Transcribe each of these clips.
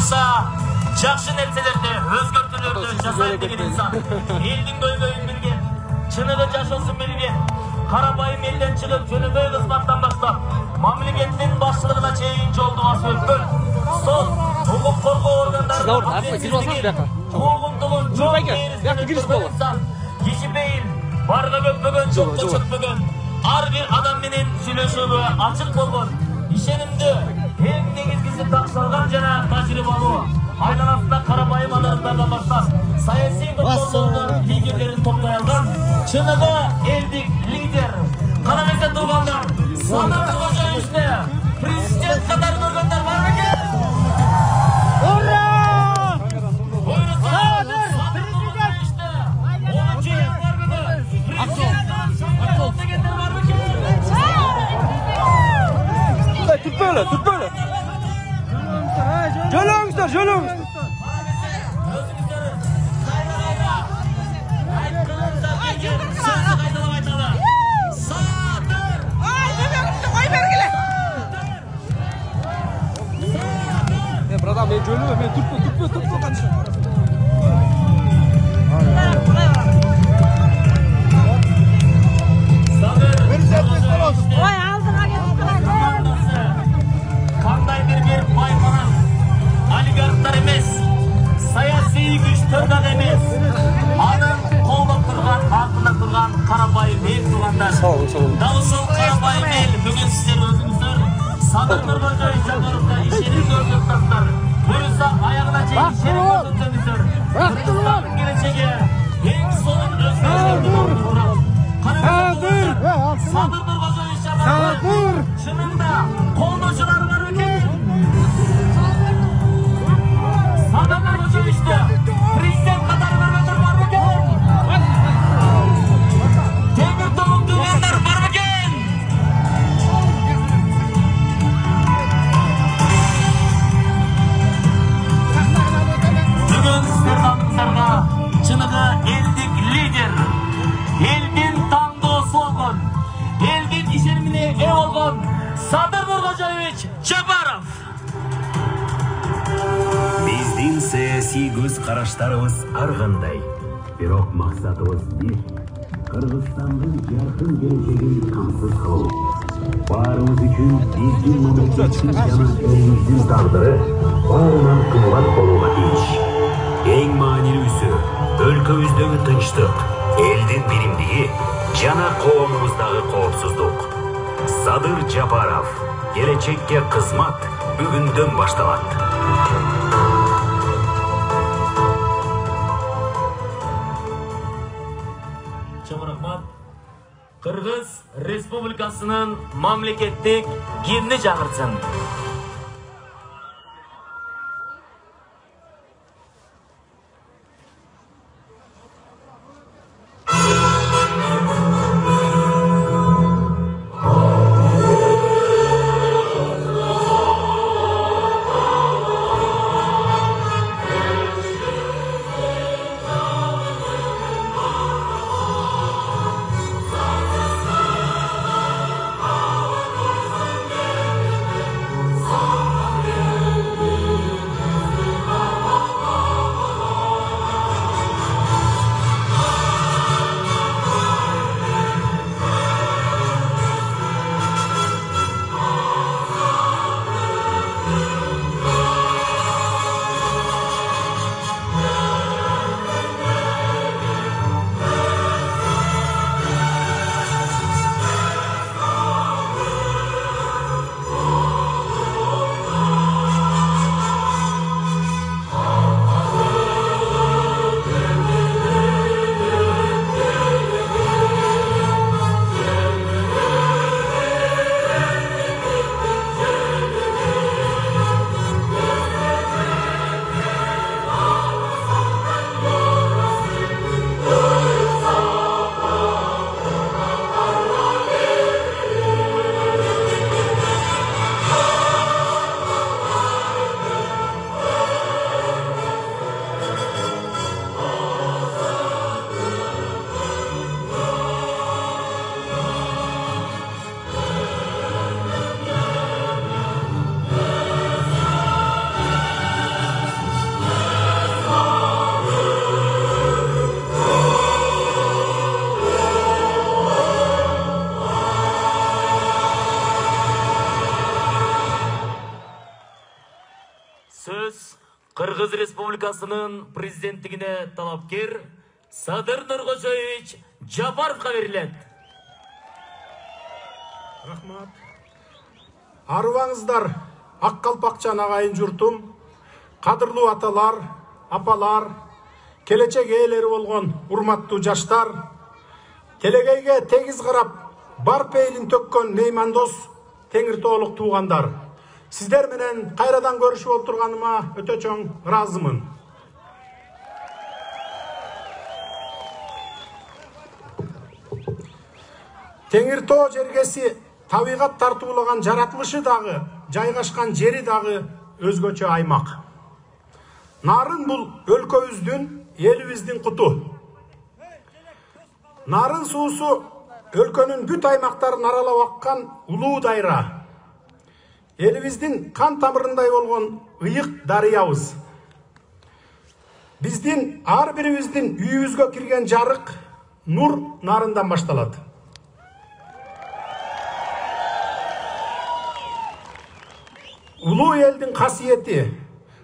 buyrsa, жақшы нәрселерді, өзгертулерді жасайын деген insan. Елдің көйгөйін білген, чыныгы жашоосун билген, карабайым елден чыгып жөнөкөй кызматтан баштап, мамлекеттин башчылыгына чейин жолду басып өткөн. Сол укук коргоо органдарынын куугунтугун жол инсан, кичинейин, барга көппөгөн, жокко чөкпөгөн, ар бир адам менен сүйлөшүүгө ачык болгон, ишенимдүү, эң негизгиси такшалган жана тажрыйбалуу, айланасында карабайым адамдардан баштап, саясий топтоолордун лидерлерин топтой алган, чыныгы элдик лидер. Карабайда тургандар, Садыр Кожоевичти президент катары көргөндөр бар бекен? Ура! Садыр Кожоевичти 10-январь күнү президент катары дегендер бар бекен? Tut böyle. Jölöңүздөр. Братан, мен жөлөмө, мен турпу канча. Ой, алдыга кетип калат. Кандайдыр бир байканат олигархтар эмес, саясий күчтөр да эмес. Анын колдоп турган, артында турган карабайым эл туугандар. Дал ушул карабайым эл бүгүн сиздер өзүңүздөр Садыр Кожоевич жагдырында ишеним көрсөттүңүздөр. Буюрса аягына чейин ишеним көрсөттүңүздөр. Кыргызстандын келечеги эң сонун өзгөрүштөрдү турат. Садыр Кожоевич жагдырында чынында колдошулар бар экен. Садыр Кожоевичти президент катары көргөндөр бар экен. Темир тобун туугандар бар экен. Бүгүн сиздердин алдыңыздарга чыныгы элдик лидер, элдин таңдоосу болгон, элдин ишенимине ээ болгон Садыр Кожоевич Жапаров. Биздин саясий көз караштарыбыз ар кандай, бирок максатыбыз бир. Кыргызстандын жаркын келечегин камсыз кылуу. Баарыбыз үчүн биздин мамлекеттин жана элибиздин тагдыры баарынан кымбат болууга тийиш. Эң маанилүүсү өлкөбүздөгү тынчтык, элдин биримдиги жана коомубуздагы коопсуздук. Садыр Жапаров, келечекке кызмат бүгүндөн башталат. Чоң рахмат. Кыргыз Республикасынын мамлекеттик гимни жаңыртсын. Кыргыз Республикасынын президенттигине талапкер Садыр Нуркожоевич Жапаровго берилет. Рахмат. Арыбаңыздар, ак калпакчан агайын журтум, кадырлуу аталар, апалар, келечек ээлери болгон урматтуу жаштар, келегейге тегиз карап, бар пейилин төккөн меймандос, теңиртоолук туугандар. Сиздер менен кайрадан көрүшүп отурганыма өтө чоң ыраазымын. Теңиртоо жергеси табигат тартуулаган жаратылышы дагы, жайгашкан жери дагы өзгөчө аймак. Нарын бул өлкөбүздүн, элибиздин куту. Нарын суусу өлкөнүн бүт аймактарын аралап аккан улуу дайра. Элибиздин кан тамырындай болгон ыйык дарыябыз. Биздин ар бирибиздин үйүбүзгө кирген жарык нур нарындан башталат. Улуу элдин касиети,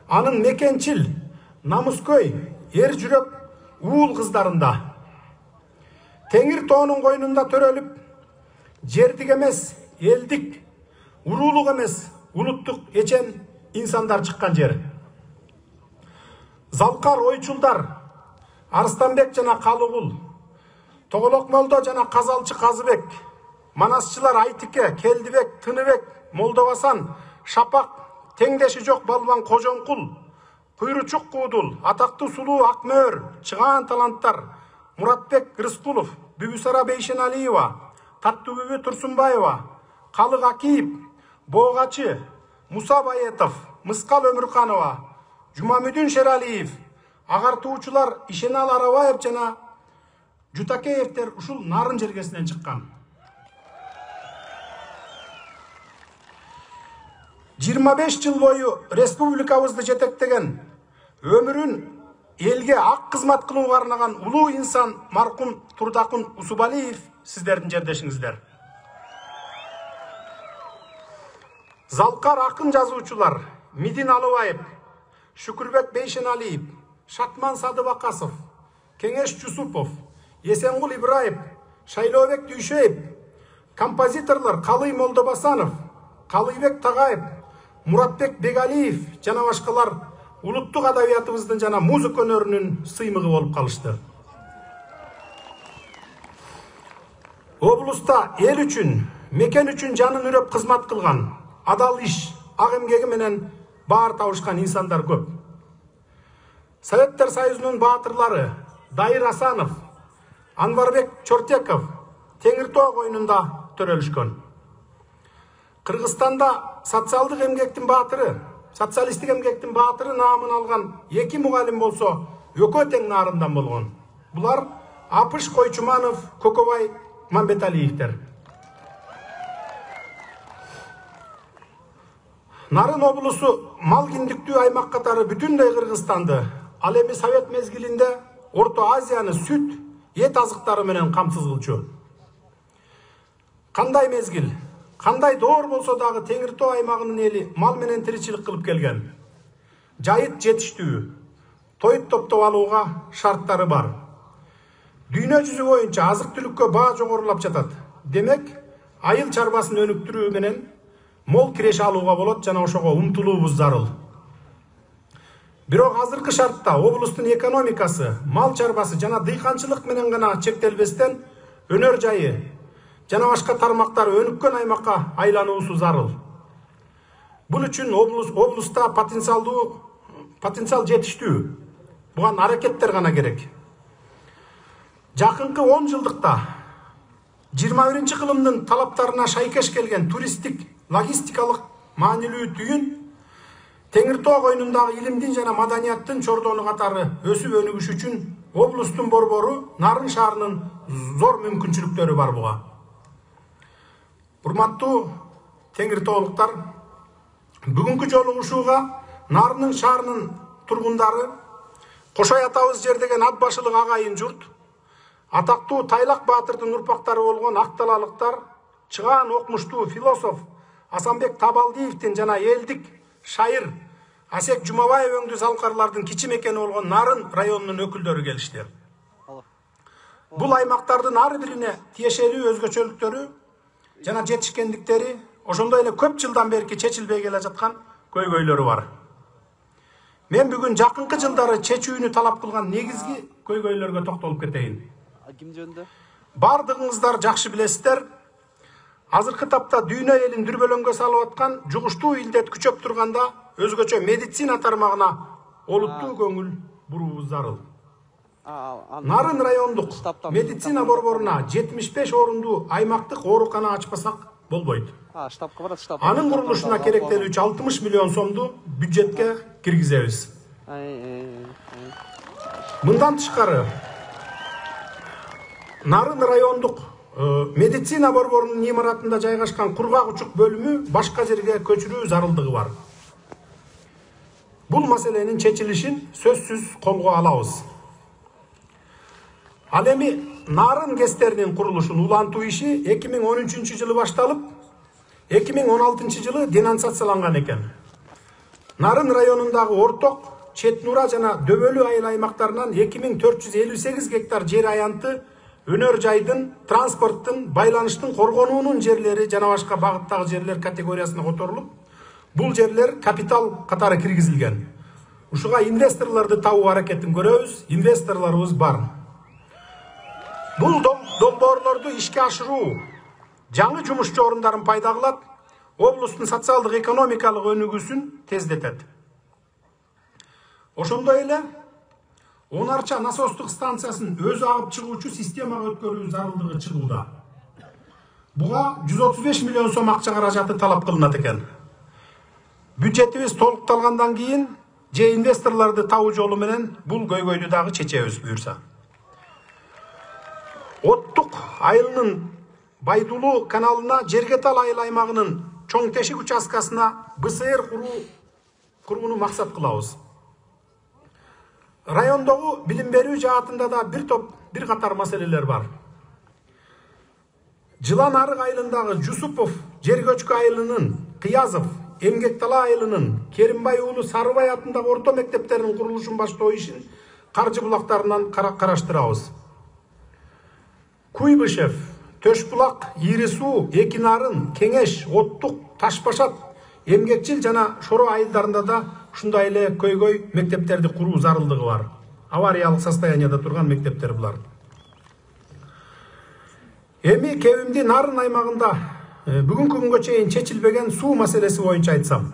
анын мекенчил, намыскөй, эр жүрөк, уул кыздарында. Теңиртоонун койнунда төрөлүп, жердик эмес, элдик, уруулук эмес, улуттук эчен инсандар чыккан жер. Залкар ойчулдар, Арстанбек жана Калыгул, Тоголок Молдо жана Казалчы Казыбек, манасчылар Айтике, Келдибек, Тыныбек, Молдобасан, Шапак, теңдеши жок Балбан Кожоңкул, Куйручук Куудул, атактуу сулуу Акмөөр, чыгаан таланттар Муратбек Рыскулов, Бүбүсара Бейшеналиева, Таттыбүбү Турсунбаева, Калык Акиев, Боогачы, Муса Баетов, Мыскал Өмүрканова, Жумамүдүн Шералиев, агартуучулар Ишенал Арабаев жана Жутакеевтер ушул нарын жергесинен чыккан. 25 жыл бою республикабызды жетектеген, өмүрүн элге ак кызмат кылууга арнаган улуу инсан маркум Турдакун Усубалиев сиздердин жердешиңиздер. Залкар акын жазуучулар Мидин Алыбаев, Шүкүрбек Бейшеналиев, Шатман Садыбакасов, Кеңеш Жусупов, Есенгул Ибраев, Шайлообек Дүйшөев, композиторлор Калый Молдобасанов, Калыйбек Тагаев, Муратбек Бегалиев жана башкалар улуттук адабиятыбыздын жана музыка өнөрүнүн сыймыгы болуп калышты. Облуста эл үчүн, мекен үчүн жанын үрөп кызмат кылган, адал иш, ак эмгеги менен баар табышкан инсандар көп. Советтер Союзунун баатырлары Дайыр Асанов, Анварбек Чортеков Теңиртоо койнунда төрөлүшкөн. Кыргызстанда социалдык эмгектин баатыры, социалисттик эмгектин баатыры наамын алган 2 мугалим болсо, экөө тең нарындан болгон. Булар Апыш Койчуманов, Көкөбай Мамбеталиевтер. Нарын облусу мал киндиктүү аймак катары бүтүндөй Кыргызстанды, ал эми Совет мезгилинде Орто Азияны сүт, эт азыктары менен камсыз кылчу. Кандай мезгил, кандай доор болсо дагы Теңиртоо аймагынын эли мал менен тиричилик кылып келген. Жайыт жетиштүү, тоyut топтоп алууга шарттары бар. Дүйнө жүзү боюнча азык-түлүккө баа жогорулап жатат. Демек, айыл чарбасын өнүктүрүү менен мол киреше алууга болот жана ошого умтулуубуз зарыл. Бирок азыркы шартта облустун экономикасы, мал чарбасы жана дыйканчылык менен гана чектелбестен өнөр жайы жана башка тармактар өнүккөн аймакка айлануусу зарыл. Бул үчүн облуста потенциал жетиштүү. Буга аракеттер гана керек. Жакынкы 10 жылдыкта 21-кылымдын талаптарына шайкеш келген туристтик, логистикалык маанилүү түйүн Теңиртоо койнундагы илимдин жана маданияттын чордону катары өсүп өнүгүш үчүн облустун борбору Нарын шаарынын зор мүмкүнчүлүктөрү бар буга. Урматтуу Теңиртоолуктар, бүгүнкү жолугушууга Нарынын шаарынын тургундары, Кошой атабыз жердеген ат башылык агайын журт, атактуу Тайлак баатырдын урпактары болгон акталалыктар, чыгаан окмуштуу философ Асанбек Табалдиевдин жана элдик шайыр Асек Жумабаев өңдүү салкарлардын кичи мекени болгон Нарын районунун өкүлдөрү келишти. Бул аймактардын ар бирине тиешелүү өзгөчөлүктөрү жана жетишкендиктери, ошондой эле көп жылдан берки чечилбей келе жаткан көйгөйлөрү бар. Мен бүгүн жакынкы жылдары чечүүнү талап кылган негизги көйгөйлөргө токтолуп кетейин. Ким жөнүндө? Бардыгыңыздар жакшы билесиздер, азыркы тапта дүйнө элин дүрбөлөңгө салып аткан жугуштуу илдет күчөп турганда өзгөчө медицина тармагына олуттуу көңүл буруубуз зарыл. Нарын райондук медицина борборуна 75 орундуу аймактык оорукана ачпасак болбойт. Штабка барат, штаб. Анын курулушуна керектелүүчү 60 миллион сомду бюджетке киргизебиз. Мындан тышкары Нарын райондук медицина борборунун имаратында жайгашкан кургак учук бөлүмү башка жерге көчүрүү зарылдыгы бар. Бул маселенин чечилишин сөзсүз колго алабыз. Ал эми Нарын кестеринин курулушун улантуу иши 2013-жылы башталып, 2016 жылы денонсацияланган экен. Нарын районундагы орток, Чет Нура жана Дөбөлүү айыл аймактарынан 2458 гектар жер аянты өнөр жайдын, транспорттун, байланыштын коргонуунун жерлери жана башка багыттагы жерлер категориясына которулуп, бул жерлер капитал катары киргизилген. Ушуга инвесторлорду табуу аракетин көрөбүз, инвесторлорубуз бар. Бул долбоорлорду ишке ашыруу жаңы жумушчу орундарын пайда кылат, облустун социалдык экономикалык өнүгүүсүн тездетет. Ошондой эле 10 арча насостук станциясын өзү агып чыгуучу системага өткөрүү зарылдыгы чыгууда. Буга 135 миллион сом акча каражаты талап кылынат экен. Бюджетибиз толукталгандан кийин же инвесторлорду табуу жолу менен бул көйгөйдү дагы чечебиз буюрса. Оттук айылынын Байдулуу каналына Жергетал айыл аймагынын Чоң Тешик участкасына БСР курууну максат кылабыз. Райондогу билим берүү жаатында да бир катар маселелер бар. Жылан Арык айылындагы Жусупов жер көчкү айылынын, Кыязов Эмгектала айылынын, Керимбай уулу Сарыбай атындагы орто мектептеринин курулушун баштоо ишин каржы булактарынан караштырабыз. Куйбышев, Төшбулак, Ирисуу, Экинарын, Кеңеш, Оттук, Ташбашат, Эмгекчил жана Шоро айылдарында да ушундай эле көйгөй мектептерди куруу зарылдыгы бар. Авариялык состоянияда турган мектептер булар. Эми кебимди Нарын аймагында бүгүнкү күнгө чейин чечилбеген суу маселеси боюнча айтсам.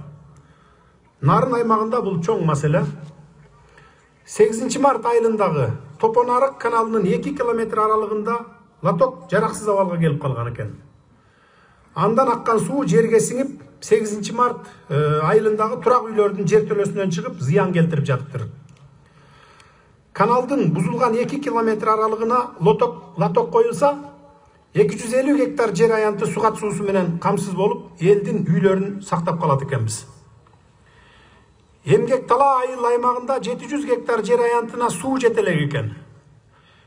Нарын аймагында бул чоң маселе. 8 март айылындагы Топонарык каналынын 2 километр аралыгында лоток жараксыз абалга келип калган экен. Андан аккан суу жерге сиңип, 8 март айылындагы турак үйлөрдүн жертөлөсүнөн чыгып, зыян келтирип жатыптыр. Каналдын бузулган 2 километр аралыгына лоток коюлса, 250 гектар жер аянты сугат суусу менен камсыз болуп, элдин үйлөрүн сактап калат экенбиз. Эмгектала айыл аймагында 700 гектар жер аянтына суу жетелек экен.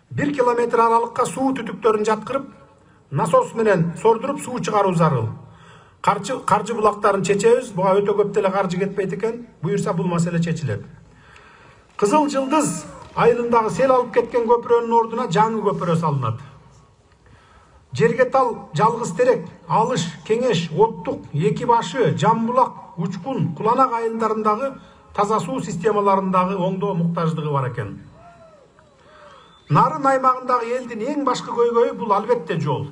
1 километр аралыкка суу түтүктөрүн жаткырып, насос менен сордуруп суу чыгаруу зарыл. Каржы булактарын чечебиз, буга өтө көп деле каржы кетпейт экен, буюрса бул маселе чечилет. Кызыл Жылдыз айылындагы сел алып кеткен көпүрөнүн ордуна жаңы көпүрө салынат. Жергетал, Жалгыз Терек, Алыш, Кеңеш, Оттук, Эки Башы, Жамбулак, Учкун, Куланак айылдарындагы таза суу системаларындагы оңдоо муктаждыгы бар экен. Нарын аймагындагы элдин эң башкы көйгөйү бул албетте жол.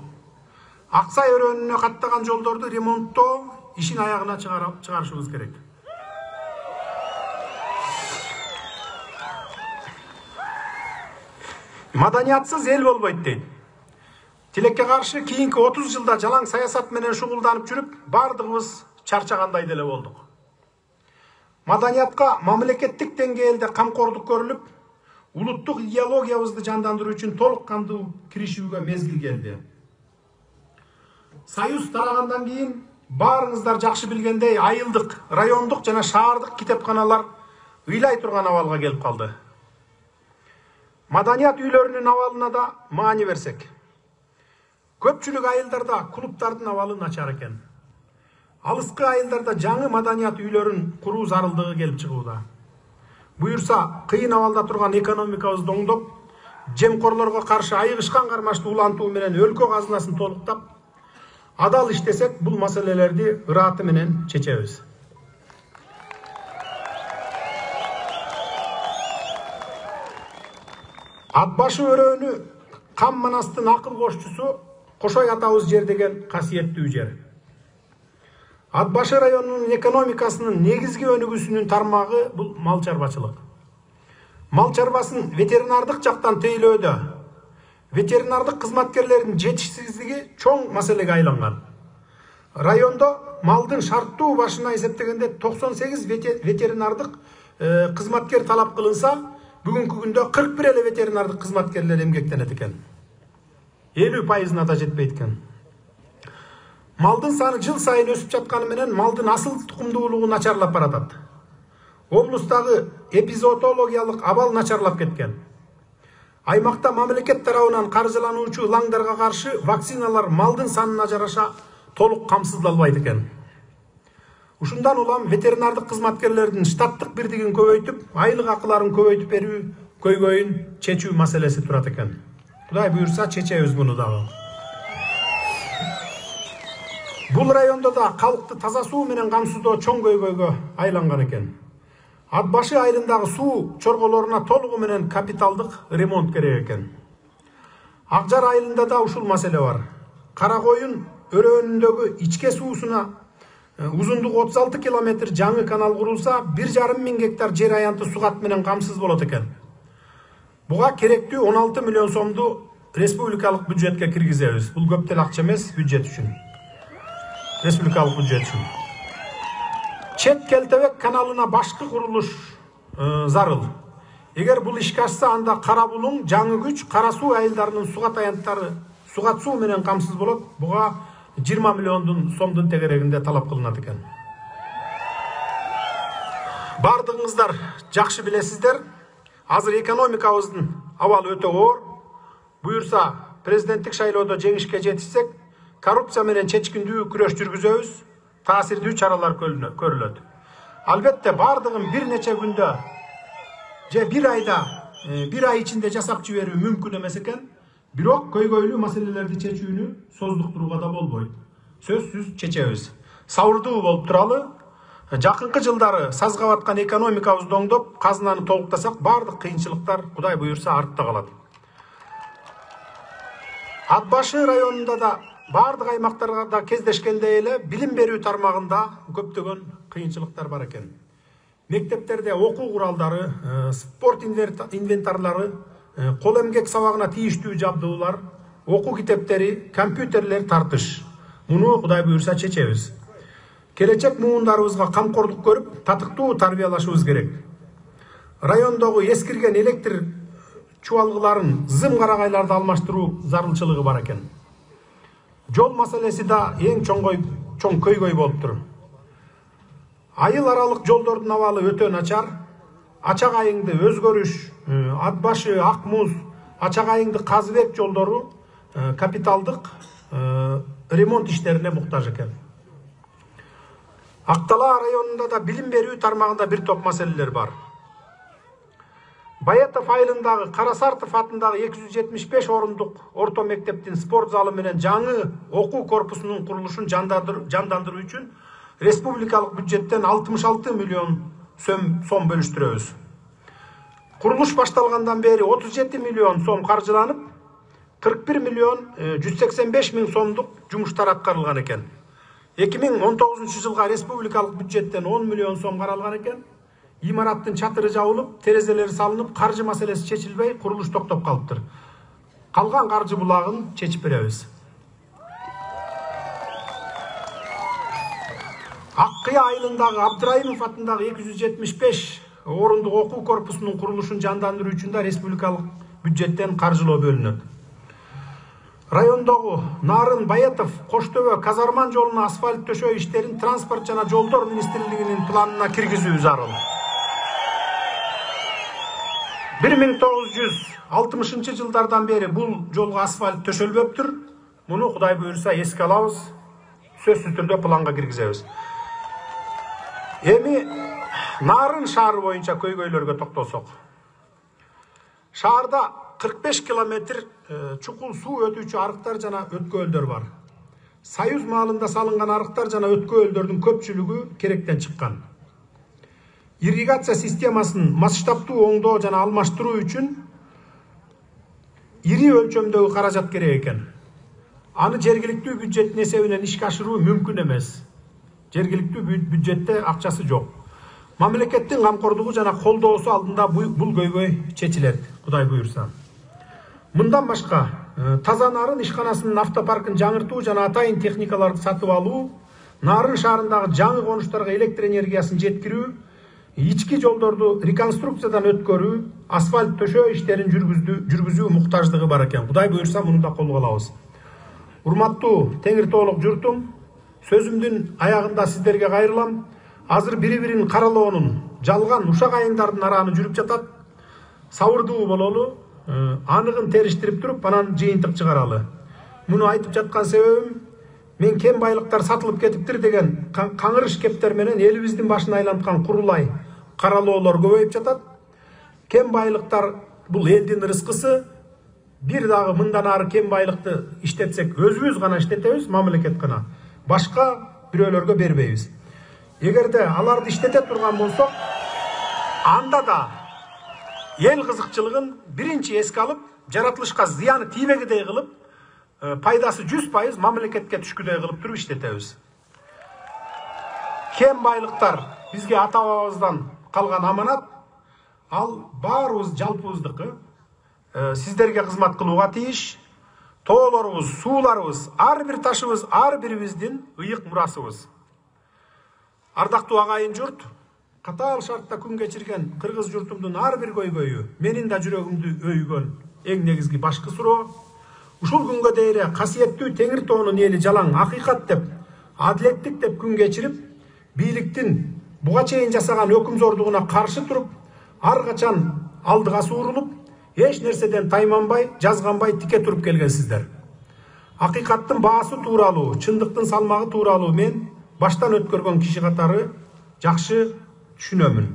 Аксай өрөөнүнө каттаган жолдорду ремонттоо ишин аягына чыгарышыбыз керек. Маданиятсыз эл болбойт дейт. Тилекке каршы кийинки 30 жылда жалаң саясат менен шугулданып жүрүп, бардыгыбыз чарчагандай деле болдук. Маданиятка мамлекеттик деңгээлде камкордук көрүлүп, улуттук идеологиябызды жандандыруу үчүн толук кандуу киришүүгө мезгил келди. Союз тарагандан кийин баарыңыздар жакшы билгендей айылдык, райондук жана шаардык китепканалар ыйлай турган абалга келип калды. Маданият үйлөрүнүн абалына да маани берсек. Көпчүлүк айылдарда клубтардын абалы начар экен. алыскы айылдарда жаңы маданият үйлөрүн куруу зарылдыгы келип чыгууда. Буюрса, кыйын абалда турган экономикабызды оңдоп, жемкорлорго каршы айыгышкан кармашты улантуу менен өлкө казынасын толуктап, адал иштесек, бул маселелерди ырааты менен чечебиз. Ат башы өрөөнү кам манастын акыл кошчусу Кошой атабыз жер деген касиеттүү жер. Ат башы районунун экономикасынын негизги өнүгүүсүнүн тармагы бул мал чарбачылык. Мал чарбасын ветеринардык жактан тейлөөдө ветеринардык кызматкерлердин жетишсиздиги чоң маселеге айланган. Райондо малдын шарттуу башына эсептегенде 98 ветеринардык кызматкер талап кылынса, бүгүнкү күндө 41 эле ветеринардык кызматкерлер эмгектенет экен. 50%-ына да жетпейт экен. Малдын саны жыл сайын өсүп жатканы менен малдын асыл тукумдуулугу начарлап баратат. Облустагы эпизоотологиялык абал начарлап кеткен. Аймакта мамлекет тарабынан каржылануучу лаңдарга каршы вакциналар малдын санына жараша толук камсыздалбайт экен. Ушундан улам ветеринардык кызматкерлердин штаттык бирдигин көбөйтүп, айлык акыларын көбөйтүп берүү көйгөйүн чечүү маселеси турат экен. Кудай буйрса чечебиз муну дагы. Бул райондо да калкты таза суу менен камсыздоо чоң көйгөйгө айланган экен. Ат башы айылындагы суу чорголоруна толугу менен капиталдык ремонт керек экен. Акжар айылында да ушул маселе бар. Кара коюн өрөөнүндөгү ичке суусуна узундугу 36 километр жаңы канал курулса, 1,5 миң гектар жер аянты сугат менен камсыз болот экен. Буга керектүү 16 миллион сомду республикалык бюджетке киргизебиз. Бул көп деле акча эмес бюджет үчүн. Республикалык бюджет үчүн. Чет Келтебек каналына башкы курулуш зарыл. Эгер бул ишке ашса, анда Кара Булуң, Жаңы Күч, Кара Суу айылдарынын сугат аянттары сугат суу менен камсыз болот. Буга 20 миллион сомдун тегерегинде талап кылынат экен. Бардыгыңыздар жакшы билесиздер, азыр экономикабыздын абалы өтө оор. Буюрса, президенттик шайлоодо жеңишке жетишсек, коррупция менен чечкиндүү күрөш жүргүзөбүз, таасирдүү чаралар көрүлөт. Албетте, бардыгын бир нече күндө же бир айда, бир ай ичинде жасап жиберүү мүмкүн эмес экен. Бирок көйгөйлүү маселелерди чечүүнү создуктурууга да болбойт. Сөзсүз чечебиз. Сабырдуу болуп туралы. Жакынкы жылдары сазга баткан экономикабызды оңдоп, казынаны толуктасак, бардык кыйынчылыктар Кудай буйрса артта калат. Ат башы районунда да бардык аймактарда кездешкендей эле билим берүү тармагында көптөгөн кыйынчылыктар бар экен. Мектептерде окуу куралдары, спорт инвентарлары, кол эмгек сабагына тийиштүү жабдуулар, окуу китептери, компьютерлер тартыш. Муну Кудай буйрса чечебиз. Келечек муундарыбызга камкорлук көрүп, татыктуу тарбиялашыбыз керек. Райондогу эскирген электр чубалгыларын зым карагайларды алмаштыруу зарылчылыгы бар экен. Жол маселеси да эң чоң көйгөй болуп тур. Айыл аралык жолдордун абалы өтө начар. Ачак айыңды өзгөрүш, Ат башы, Ак Муз, Ачак айыңды Казыбек жолдору капиталдык ремонт иштерине муктаж экен. Актала районунда да билим берүү тармагында бир топ маселелер бар. Баятов айылындагы Карасартов атындагы 275 орундук орто мектептин спорт залы менен жаңы окуу корпусунун курулушун жандандыруу үчүн республикалык бюджеттен 66 миллион сом бөлүштүрөбүз. Курулуш башталгандан бери 37 миллион сом каржыланып, 41 миллион 185 миң сомдук жумуштар аткарылган экен. 2019 жылга республикалык бюджеттен 10 миллион сом каралган экен. Имараттын чатыры жабылып, терезелери салынып, каржы маселеси чечилбей, курулуш токтоп калыптыр. Калган каржы булагын чечип беребиз. Аккыя айылындагы Абдырайымов атындагы 275 орундук окуу корпусунун курулушун жандандыруу үчүн да республикалык бюджеттен каржылоо бөлүнөт. Райондогу Нарын, Баятов, Коштөбө, Казарман жолуна асфальт төшөө иштерин транспорт жана жолдор министрлигинин планына киргизүү зарыл. 1960 жылдардан бери бул жолго асфальт төшөлбөптүр. Муну Кудай буйрса эске алабыз. сөзсүз түрдө планга киргизебиз. Эми Нарын шаары боюнча көйгөйлөргө токтолсок. Шаарда 45 километр чукул суу өтүүчү арыктар жана өткөөлдөр бар. Союз маалында салынган арыктар жана өткөөлдөрдүн көпчүлүгү керектен чыккан. Ирригация системасын масштабтуу оңдоо жана алмаштыруу үчүн ири өлчөмдөгү каражат керек экен. Аны жергиликтүү бюджеттин эсебинен ишке ашыруу мүмкүн эмес. Жергиликтүү бюджетте акчасы жок. Мамлекеттин камкордугу жана колдоосу алдында бул көйгөй чечилет, Кудай буйрса. Мындан башка, Таза Нарын ишканасынын автопаркын жаңыртуу жана атайын техникаларды сатып алуу, Нарын шаарындагы жаңы конуштарга электр энергиясын жеткирүү, ички жолдорду реконструкциядан өткөрүү, асфальт төшөө иштерин жүргүзүү муктаждыгы бар экен. Кудай буйрса, муну да колго алабыз. Урматтуу Теңир Тоолук журтум, сөзүмдүн аягында сиздерге кайрылам. Азыр бири-бирин каралоонун, жалган ушак айыңдардын арааны жүрүп жатат. Сабырдуу бололу, аныгын териштирип туруп, анан жыйынтык чыгаралы. Муну айтып жаткан себебим, мен кем байлыктар сатылып кетиптир деген каңырыш кептер менен элибиздин башын айланткан курулай каралоолор көбөйүп жатат. Кем байлыктар бул элдин рызкысы. Бир дагы мындан ары кем байлыкты иштетсек, өзүбүз гана иштетебиз, мамлекет гана. Башка бирөөлөргө бербейбиз. Эгерде аларды иштете турган болсок, анда да эл кызыкчылыгын биринчи эске алып, жаратылышка зыяны тийбегидей кылып, пайдасы 100% мамлекетке түшкүдөй кылып туруп иштетебиз. Кем байлыктар бизге ата-бабабыздан калган аманат, ал баарыбыз жалпыбыздыкы. Сиздерге кызмат кылууга тийиш. Тоолорубуз, сууларыбыз, ар бир ташыбыз, ар бирибиздин ыйык мурасыбыз. Ардактуу агайын журт, катаал шартта күн кечирген кыргыз журтумдун ар бир көйгөйү, менин да жүрөгүмдү өйгөн эң негизги башкы суроо. Ушул күнгө дейре касиеттүү Теңир Тоонун эли жалаң акыйкат деп, адилеттик деп күн кечирип, бийликтин буга чейин жасаган өкүмзордугуна каршы туруп, ар качан алдыга суурулуп, эч нерседен тайманбай, жазганбай тике туруп келгенсиздер. Акыйкаттын баасы тууралуу, чындыктын салмагы тууралуу мен баштан өткөргөн киши катары жакшы түшүнөмүн.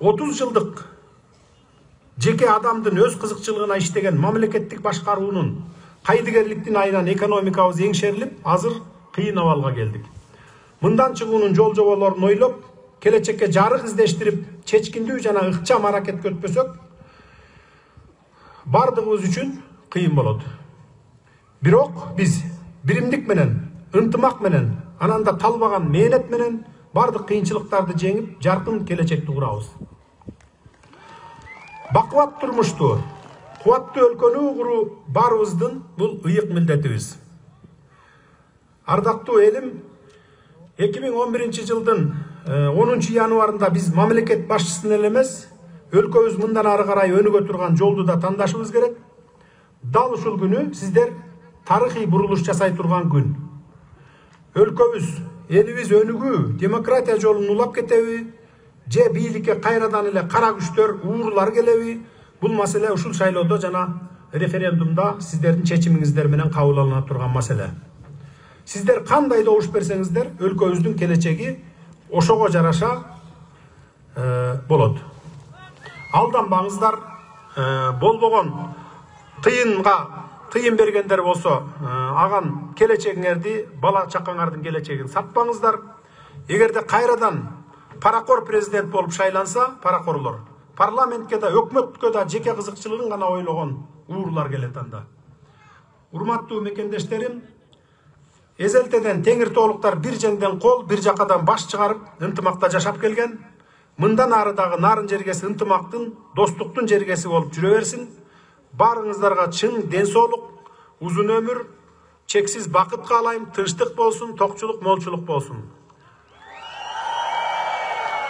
30 жылдык жеке адамдын өз кызыкчылыгына иштеген мамлекеттик башкаруунун кайдыгерликтин айынан экономикабыз эңшерилип, азыр кыйын абалга келдик. Мындан чыгуунун жол жоболорун ойлоп, келечекке жарык издештирип, чечкиндүү жана ыкчам аракетке өтпөсөк, бардыгыбыз үчүн кыйын болот. Бирок биз биримдик менен, ынтымак менен, ананда талбаган мээнет менен бардык кыйынчылыктарды жеңип, жаркын келечекти курабыз. Бакубат турмушту, кубаттуу өлкөнү куруу баарыбыздын бул ыйык милдетибиз. Ардактуу элим, 2011 жылдын 10 январында биз мамлекет башчысын эле эмес, өлкөбүз мындан ары карай өнүгө турган жолду да тандашыбыз керек. Дал ушул күнү сиздер тарыхый бурулуш жасай турган күн. Өлкөбүз, элибиз өнүгүү, демократия жолун улап кетеби, же бийликке кайрадан эле кара күчтөр, уурлар келеби? Бул маселе ушул шайлоодо жана референдумда сиздердин чечимиңиздер менен кабыл алына турган маселе. Сиздер кандай добуш берсеңиздер, өлкөбүздүн келечеги ошого жараша болот. Алданбаңыздар, болбогон тыйын бергендер болсо, аган келечегиңерди, бала чакаңардын келечегин сатпаңыздар. Эгерде кайрадан паракор президент болуп шайланса, паракорлор парламентке да, өкмөткө да жеке кызыкчылыгын гана ойлогон уурлар келет анда. Урматтуу мекендештерим, эзелтеден Теңир Тоолуктар бир жеңден кол, бир жакадан баш чыгарып, ынтымакта жашап келген. Мындан ары дагы Нарын жергеси ынтымактын, достуктун жергеси болуп жүрө берсин. Баарыңыздарга чың ден соолук, узун өмүр, чексиз бакыт каалайм, тынчтык болсун, токчулук, молчулук болсун.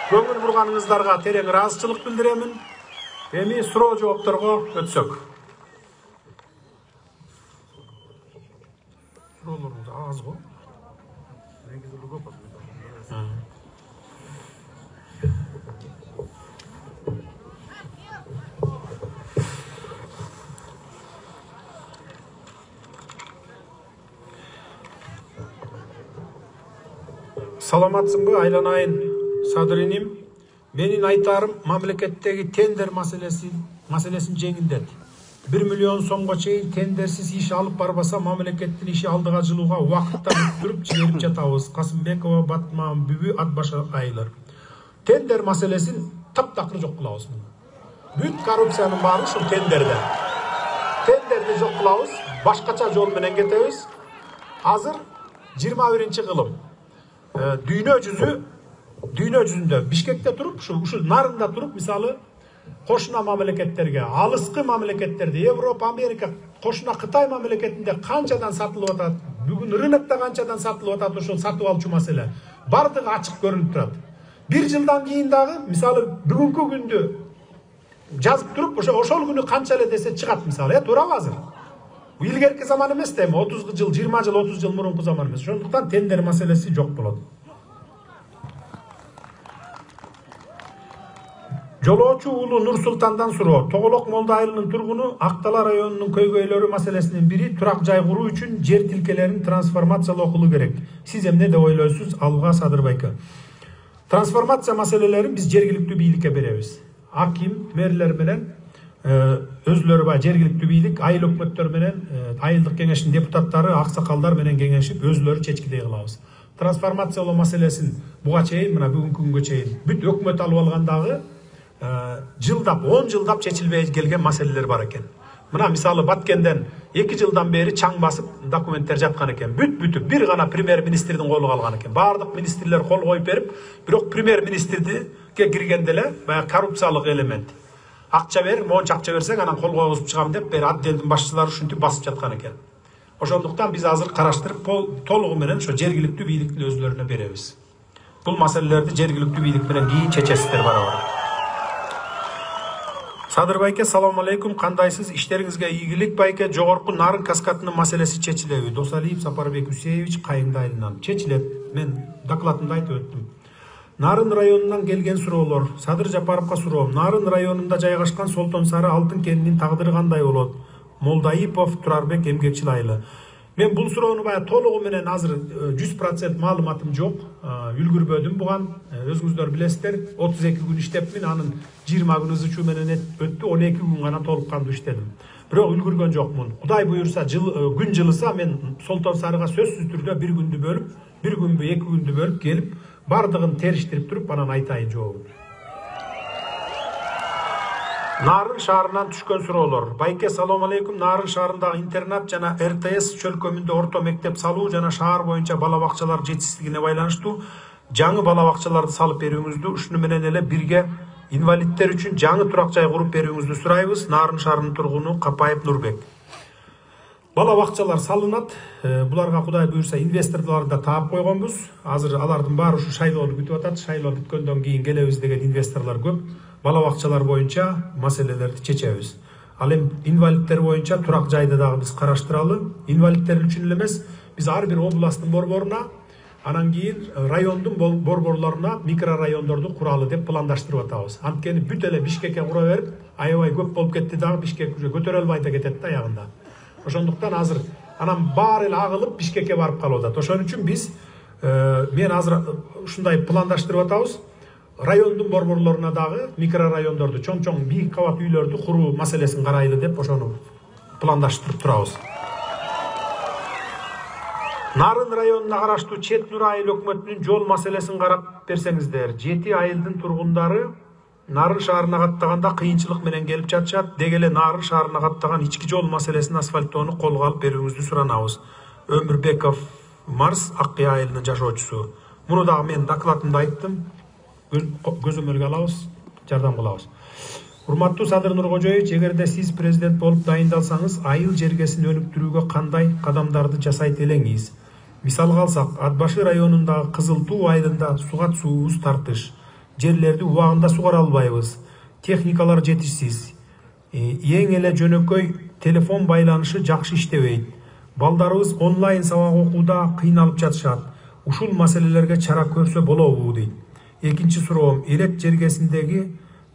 Көңүл бурганыңыздарга терең ыраазычылык билдиремин. Эми суроо жоопторго өтсөк. Суроолоруңуз аз го. Саламатсыңбы айланайын садыриним. Менин айтарым мамлекеттеги тендер маселесин жеңилдет. 1 миллион сомго чейин тендерсиз иш алып барбаса мамлекеттин иши алдыга жылууга убакытта бүтүрүп жиберип жатабыз. Касымбекова, Батман, Бүбү, Атбаш айылдар. Тендер маселесин таптакыр жок кылабыз. Бүт коррупциянын баары ушул тендерде. Тендерди жок кылабыз, башкача жол менен кетебиз. Азыр 21-кылым. Дүйнө жүзүндө Бишкекте туруп, ушул нарында туруп, мисалы кошуна мамлекеттерге, алыскы мамлекеттерде, Европа, Америка, кошуна Кытай мамлекетинде канчадан сатылып атат, бүгүн рынокто канчадан сатылып атат, ошол сатып алчу маселе бардыгы ачык көрүнүп турат. 1 жылдан кийин дагы, мисалы бүгүнкү күндү жазып туруп, ошол күнү канча эле десе чыгат, мисалы, туурабы азыр? Илгерки заман эмес да, 30 жыл, 20 жыл, 30 жыл мурунку заман эмес. Ошондуктан тендер маселеси жок болот. Жолоочу уулу Нур Султандан суроо. Тоголок Молда айылынын тургуну Актала районунун көйгөйлөрү маселесинин бири турак жай куруу үчүн жер тилкелерин трансформациялоо керек. Сиз эмне деп ойлойсуз? Алга Садыр байка. Трансформация маселелерин биз жергиликтүү бийликке беребиз. Аким, мэрлер менен өзлөрү бар жергиликтүү бийлик, айыл өкмөттөр менен, айылдык кеңештин депутаттары, аксакалдар менен кеңешип өзлөрү чечкидей кылабыз. Трансформациялоо маселесин буга чейин, мына бүгүнкү күнгө чейин бүт өкмөт алып алгандагы жылдап, 10 жылдап чечилбей келген маселелер бар экен. Мына мисалы Баткенден 2 жылдан бери чаң басып документтер жаткан экен. Бүтүп бир гана премьер-министрдин колу калган экен. Бардык министрлер кол коюп берип, бирок премьер-министрге киргенде эле баягы коррупциялык элемент. Акча бер, монча акча берсең, анан кол койгузуп чыгам деп бери отделдин башчылары ушинтип басып жаткан экен. Ошондуктан биз азыр караштырып толугу менен ошо жергиликтүү бийликтин өзлөрүнө беребиз. Бул маселелерди жергиликтүү бийлик менен кийин чечесиздер барабар. Садыр байке, салам алейкум, кандайсыз? Иштериңизге ийгилик байке. Жогорку Нарын каскадынын маселеси чечилеби? Досалиев Сапарбек Үсеевич Кайыңды айылынан. Чечилет. Мен докладымда айтып өттүм. Нарын районунан келген суроолор. Садыр Жапаровго суроом. Нарын районунда жайгашкан Солтон Сары алтын кенинин тагдыры кандай болот? Молдаипов Турарбек эмгекчил айылы. Мен бул суроону бая толугу менен азыр 100% маалыматым жок. Үлгүрбөдүм буган. Өзүңүздөр билесиздер, 32 күн иштепмин, анын 20 күн ызычуу менен өттү, 12 күн гана толук кандуу иштедим. Бирок үлгүргөн жокмун. Кудай буйурса, күн жылыса мен Солтон Сарыга сөзсүз түрдө бир күндү бөлүп, бир күнбү, 2 күндү бөлүп келип, бардыгын териштирип туруп, анан айтайын жообун. Нарын шаарынан түшкөн суроолор. Байке, салам алейкум. Нарын шаарындагы интернат жана РТС чөлкөмүндө орто мектеп салуу жана шаар боюнча бала бакчалар жетишсиздигине байланыштуу жаңы бала бакчаларды салып берүүңүздү, ушуну менен эле бирге инвалиддер үчүн жаңы турак жай куруп берүүңүздү сурайбыз. Нарын шаарынын тургуну Капаев Нурбек. Бала бакчалар салынат. Буларга Кудай буйурса инвесторлорду да таап койгонбуз. Азыр алардын баары ушу шайлоону күтүп атат. Шайлоо бүткөндөн кийин келебиз деген инвесторлор көп. Бала бакчалар боюнча маселелерди чечебиз. Ал эми инвалиддер боюнча турак жайды дагы биз караштыралы. Инвалиддер үчүн эле эмес, биз ар бир областтын борборуна, анан кийин райондун борборлоруна микрорайондорду куралы деп пландаштырып атабыз. Анткени бүт эле Бишкекке кура берип, аябай көп болуп кетти дагы, Бишкек уже көтөрө албай да кетет да аягында. Ошондуктан азыр анан баары эле агылып Бишкекке барып калып атат. Ошон үчүн биз мен азыр ушундай пландаштырып атабыз. Райондун борборлоруна дагы микрорайондорду, чоң-чоң бийик кабат үйлөрдү куруу маселесин карайлы деп ошону пландаштырып турабыз. Нарын районуна караштуу Чет Нур айыл өкмөтүнүн жол маселесин карап берсеңиздер. 7 айылдын тургундары Нарын шаарына каттаганда кыйынчылык менен келип жатышат. Деги эле Нарын шаарына каттаган ички жол маселесин асфальттоону колго алып берүүңүздү суранабыз. Өмүрбеков Марс Аккы айылынын жашоочусу. Муну дагы мен докладымда айттым. Көзөмөлгө алабыз, жардам кылабыз. Урматтуу Садыр Нуркожоевич, эгерде сиз президент болуп дайындалсаңыз, айыл жергесин өнүктүрүүгө кандай кадамдарды жасайт элеңиз? Мисалга алсак, Атбашы районундагы Кызыл Туу айылында суга суубуз тартыш. Жерлерди убагында сугара албайбыз. Техникалар жетишсиз. Эң эле жөнөкөй телефон байланышы жакшы иштебейт. Балдарыбыз онлайн сабак окууда кыйналып жатышат. Ушул маселелерге чара көрсө болобу дейт. Экинчи суроом, элек жергесиндеги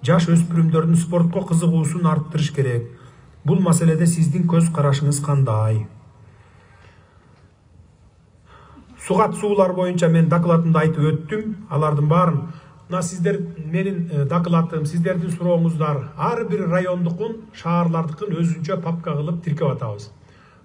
жаш өспүрүмдөрдүн спортко кызыгуусун арттырыш керек. Бул маселеде сиздин көз карашыңыз кандай? сугат суулар боюнча мен докладымды айтып өттүм. Алардын баарын мына сиздер менин докладым, сиздердин сурооңуздар ар бир райондукун, шаарлардыкын өзүнчө папка кылып тиркеп атабыз.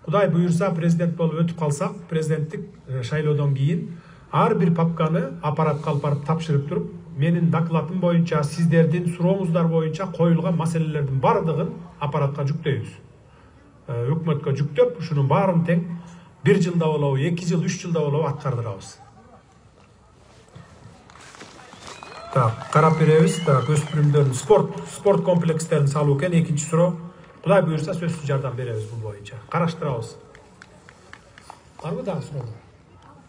Кудай буюрса президент болуп өтүп калсак, президенттик шайлоодон кийин ар бир папканы аппаратка алып барып тапшырып туруп, менин докладым боюнча, сиздердин сурооңуздар боюнча коюлган маселелердин бардыгын аппаратка жүктөйбүз. Өкмөткө жүктөп, ушунун баарын тең 1 жылда болобу, 2 жыл, 3 жылда болобу аткардырабыз. Карап беребиз. Өспүрүмдөрдүн спорт комплекстерин салуу экен экинчи суроо. Кудай буюрса сөзсүз жардам беребиз бул боюнча. Караштырабыз. Барбы дагы суроо?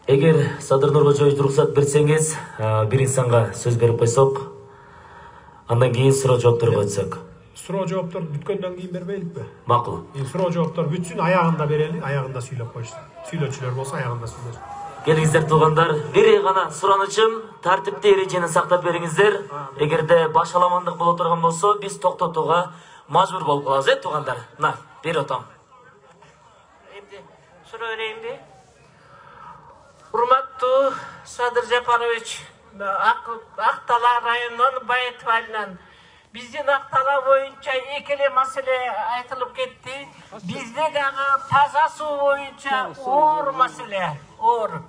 Эгер Садыр Нуркожоевич уруксат берсеңиз, бир инсанга сөз берип койсок, андан кийин суроо жоопторго өтсөк. Суроо жооптор бүткөндөн кийин бербейликпи? Макул. Суроо жооптор бүтсүн, аягында берели, аягында сүйлөп койсун. Сүйлөөчүлөр болсо аягында сүйлөсүн. Келиңиздер туугандар, бир гана суранычым, тартипти эрежени сактап бериңиздер. Эгерде башаламандык боло турган болсо, биз токтотууга мажбур болуп калабыз, туугандар. Мына, бир отом. Эмди суроо берейинби? Урматтуу Садыр Жапарович, Актала районунун Байытов айылынан биздин Актала боюнча экеле маселе айтылып кетти. Бизде дагы таза суу боюнча оор маселе, оор.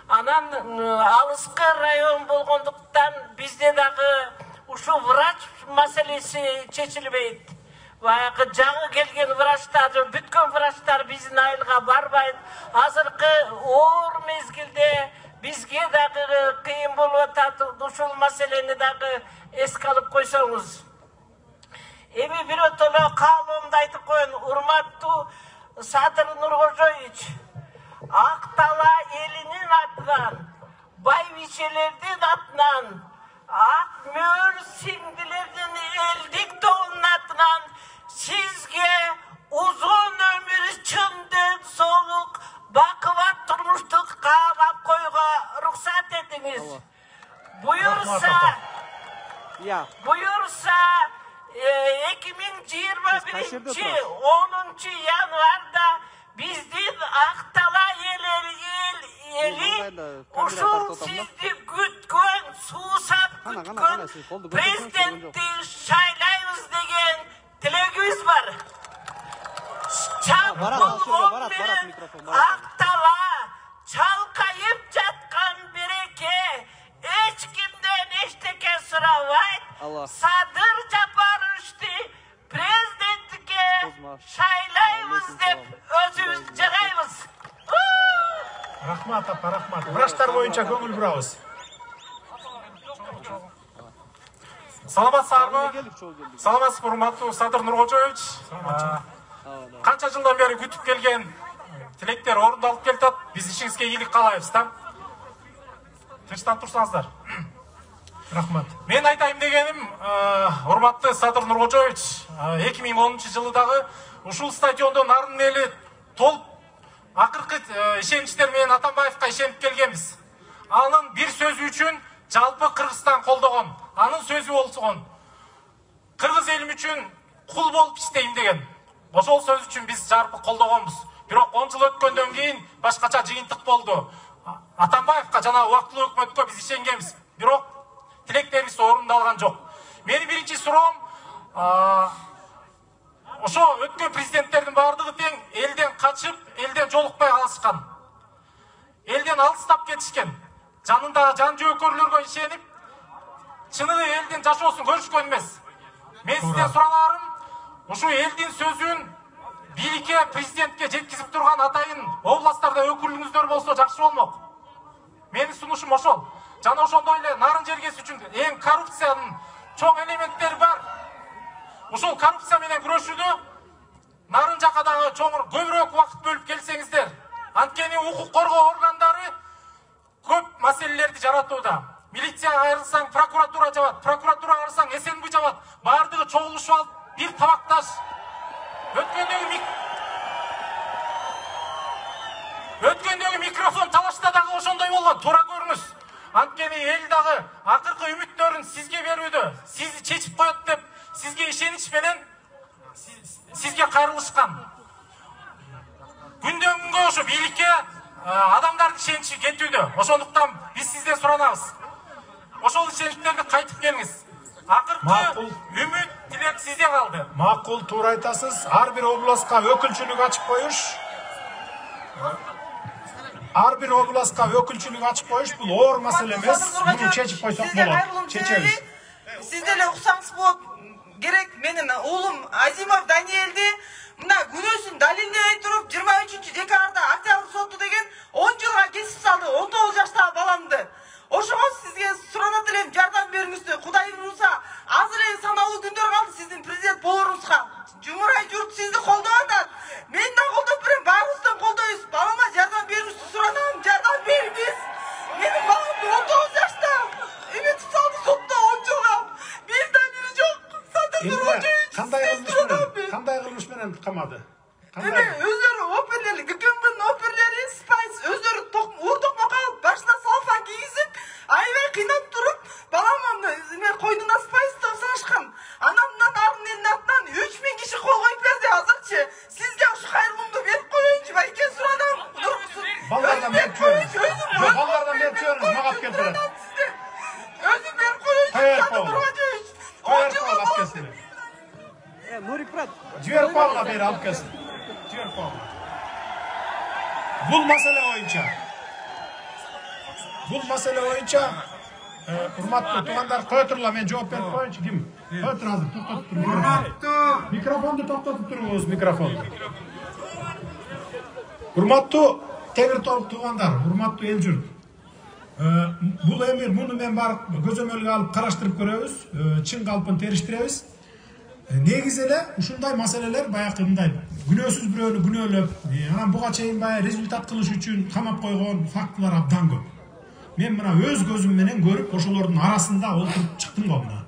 Анан алыскы район болгондуктан бизде дагы ушул врач маселеси чечилбейт. Баягы жагы келген врачтар, бүткөн врачтар биздин айылга барбайт. Азыркы оор мезгилде бизге дагы кыйын болуп атат. Ушул маселени дагы эске алып койсоңуз. Эми биротоло каалоомду айтып коеюн. Урматтуу Садыр Нуркожоевич, Актала элинин атынан, байбичелердин атынан, Ак мөөр сиңдилердин элдик тобунун атынан сизге узун өмүр, чындык, соолук, бакыбат турмуштук каалап коюуга уруксат этиңиз. Буюрса 2021 10 январда биздин Актала эли ушул сизди күткөн, суусап күткөн президентти шайлайбыз деген тилегибиз бар. Чалкуулгон менен Актала чалкайып жаткан береке, эч кимден эчтеке сурабайт. Садыр Жапаровичти президенттикке шайлайбыз деп өзүбүз жыгайбыз. Рахмат апа, рахмат. Врачтар боюнча көңүл бурабыз. Саламатсызбы? Саламатсызбы, урматтуу Садыр Нуркожоевич. Канча жылдан бери күтүп келген тилектер орундалып келатат. Биз ишиңизге ийгилик каалайбыз да. Тынчтанып турсаңыздар. Рахмат. Мен айтайын дегеним, урматтуу Садыр Нуркожоевич, 2010 жылы дагы ушул стадиондо нарын эли толуп акыркы ишеничтер менен Атамбаевка ишенип келгенбиз. Анын бир сөзү үчүн жалпы Кыргызстан колдогон. Анын сөзү болсун. Кыргыз элим үчүн кул болуп иштейм деген. Ошол сөз үчүн биз жарпы колдогонбуз. Бирок 10 жыл өткөндөн кийин башкача жыйынтык болду. Атамбаевка жана убактылуу өкмөткө биз ишенгенбиз. Бирок тилектерибиз орундалган жок. Менин биринчи суроом, ошо өткөн президенттердин баардыгы тең элден качып, элден жолукпай калышкан. Элден алыстап кетишкен. Жанындагы жан жөөкөрлөргө ишенип, чыныгы элдин жашоосун көрүшкөн эмес. Мен сизден сураналарым, ушу элдин сөзүн бийликке, президентке жеткизип турган атайын областтарда өкүлүңүздөр болсо жакшы болмок. Менин сунушум ошол. Жана ошондой эле нарын жергеси үчүн эң коррупциянын чоң элементтери бар. Ушул коррупция менен күрөшүүдө нарын жака дагы чоңур көбүрөөк убакыт бөлүп келсеңиздер. Анткени укук коргоо органдары көп маселелерди жаратууда. Милицияга кайрылсаң прокуратура жабат, прокуратурага барсаң СНБ жабат. Бардыгы чогулушуп алып бир табакташ. Өткөндөгү микрофон талашта дагы ошондой болгон. Туура көрүңүз. Анткени эл дагы акыркы үмүттөрүн сизге берүүдө, сизди чечип коет деп, сизге ишенич менен сизге кайрылышкан. Күндөн күнгө ошо бийликке адамдардын ишеничи кетүүдө. Ошондуктан биз сизден суранабыз. Ошол ишеничтерди кайтып келиңиз. Акыркы үмүт тилек сизде калды. Макул, туура айтасыз. Ар бир областка өкүлчүлүк ачып коюш. Ар бир областка өкүлчүлүк ачып коюш бул оор маселе эмес. Муну чечип койсок болот. Чечебиз. Siz de uksаңыз болот керек. Менин уулум Азимов Даниэлди мына күнөөсүн далилдебей туруп 23-декабрда октябрь соту деген 10 жылга кесип салды 19 жаштагы баламды. Ошого сизге суранат элем, жардам бериңиздер. Кудай буйруса, азыр эле саналуу күндөр калды сиздин президент болоруңузга. Жумурай журт сизди колдоп атат. Мен да колдоп берем, баарыбыздан колдойбуз. Балама жардам бериңизди суранам, жардам бериңиз. Менин балам 19 жашта. Үмүт салды сотто 10 жылга. Bir dalili жок. Кандай кылмыш менен камады? Өздөрү оперлери, ГКМБнын оперлери, спайс, өздөрү токмокко алып, башына салфан кийгизип, аябай кыйнап туруп, баламды койнуна спайс салышкан. Анан мындан ардын элдин атынан 3000 киши кол коюп берди азырчы. Сизге ушу кайрылымды берип коеюнчу, байке суранам. Балдардан берип коеюңуз. Балдардан берип коеюңуз, мага алып келип берет. Өзү берип коеюнчу. Нурипрат. Жібер Павлға бері алып келсін. Жібер Павлға. Бұл мәселе ойынша, урматтуу туугандар, кое турла, мен жооп берип коеюнчу. Ким? Кое тур азыр, токтотуп тур. Микрофонду токтотуп туруңуз, микрофонду. Урматтуу Темир Тоолук туугандар, урматтуу эл журт. Бул эми муну мен барып көзөмөлгө алып караштырып көрөбүз, чын калпын териштиребиз. Негизи эле ушундай маселелер баягы мындай күнөөсүз бирөөнү күнөөлөп, анан буга чейин баягы результат кылыш үчүн камап койгон фактылар абдан көп. Мен мына өз көзүм менен көрүп, ошолордун арасында олтуруп чыктым го мына.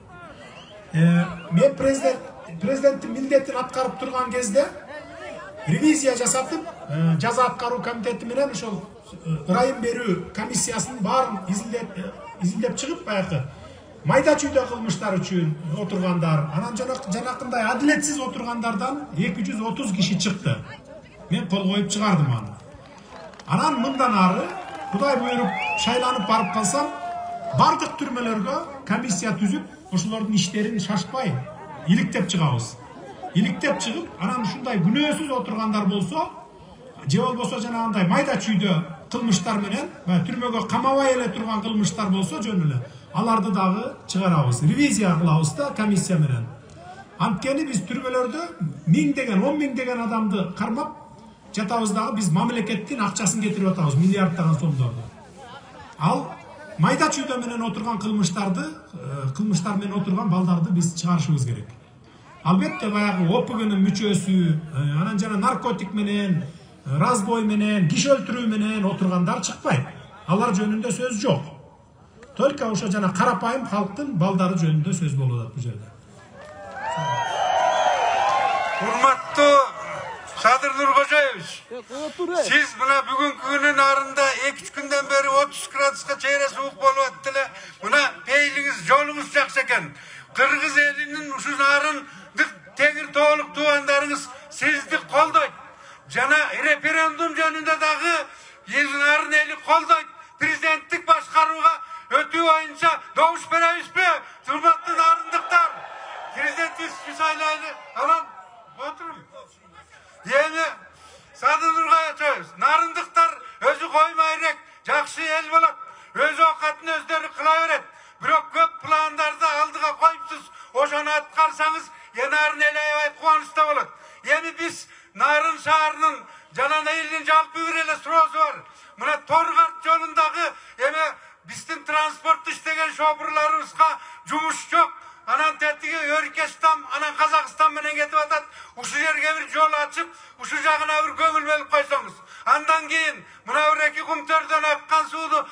Мен президенттин милдетин аткарып турган кезде ревизия жасатып, жаза аткаруу комитети менен ошол ырайым берүү комиссиясынын баарын изилдеп чыгып, баягы майда чүйдө кылмыштар үчүн отургандар, анан жанакындай адилетсиз отургандардан 230 киши чыкты. Мен кол коюп чыгардым аны. Анан мындан ары Кудай буйруп шайланып барып калсам, бардык түрмөлөргө комиссия түзүп, ошолордун иштерин шашпай иликтеп чыгабыз. Иликтеп чыгып, анан ушундай күнөөсүз отургандар болсо, же болбосо жанагындай майда чүйдө кылмыштар менен, түрмөгө камабай эле турган кылмыштар болсо жөн эле, аларды дагы чыгарабыз. Ревизия кылабыз да комиссия менен. Анткени биз түрмөлөрдө 1000 деген, 10 000 деген адамды кармап жатабыз дагы, биз мамлекеттин акчасын кетирип атабыз, миллиарддаган сомдорду. Ал майда чүйдө менен отурган кылмыштар менен отурган балдарды биз чыгарышыбыз керек. Албетте баягы ОПГнын мүчөсү, анан жана наркотик менен, разбой менен, киши өлтүрүү менен отургандар чыкпайт. Алар жөнүндө сөз жок. Только ошо жана карапайым халктын балдары жөнүндө сөз болуп атат бул жерде. Урматтуу Садыр Нуркожоевич, сиз мына бүгүнкү күнүн нарында 2-3 күндөн бери 30 градуска чейре суук болуп атты эле. Мына пейлиңиз, жолуңуз жакшы экен. Кыргыз элинин ушу нарын Темир Тоолук туугандарыңыз сизди колдойт. Жана референдум жөнүндө дагы нарын эли колдойт. Президенттик башкарууга өтүү боюнча добуш беребизби? Урматтуу нарындыктар, президентибизди шайлайлы. Анан отуруп. Эми Садыр Нуркожоевич, нарындыктар өзү коймайрек жакшы эл болот. Өз оокатын өздөрү кыла берет. Бирок көп пландарды алдыга коюпсуз. Ошону аткарсаңыз, нарын эл аябай кубанычта болот. Эми биз Нарын шаарынын Жалан элдин жалпы бир эле суроосу бар. Мына Торгарт жолундагы эми биздин транспорт иштеген шоферлорубузга жумуш жок. Анан тетиги Өркестан, анан Казакстан менен кетип атат. Ушу жерге бир жол ачып, ушу жагына бир көңүл бөлүп койсоңуз. Андан кийин мына бир 2 кумтөрдөн аккан сууну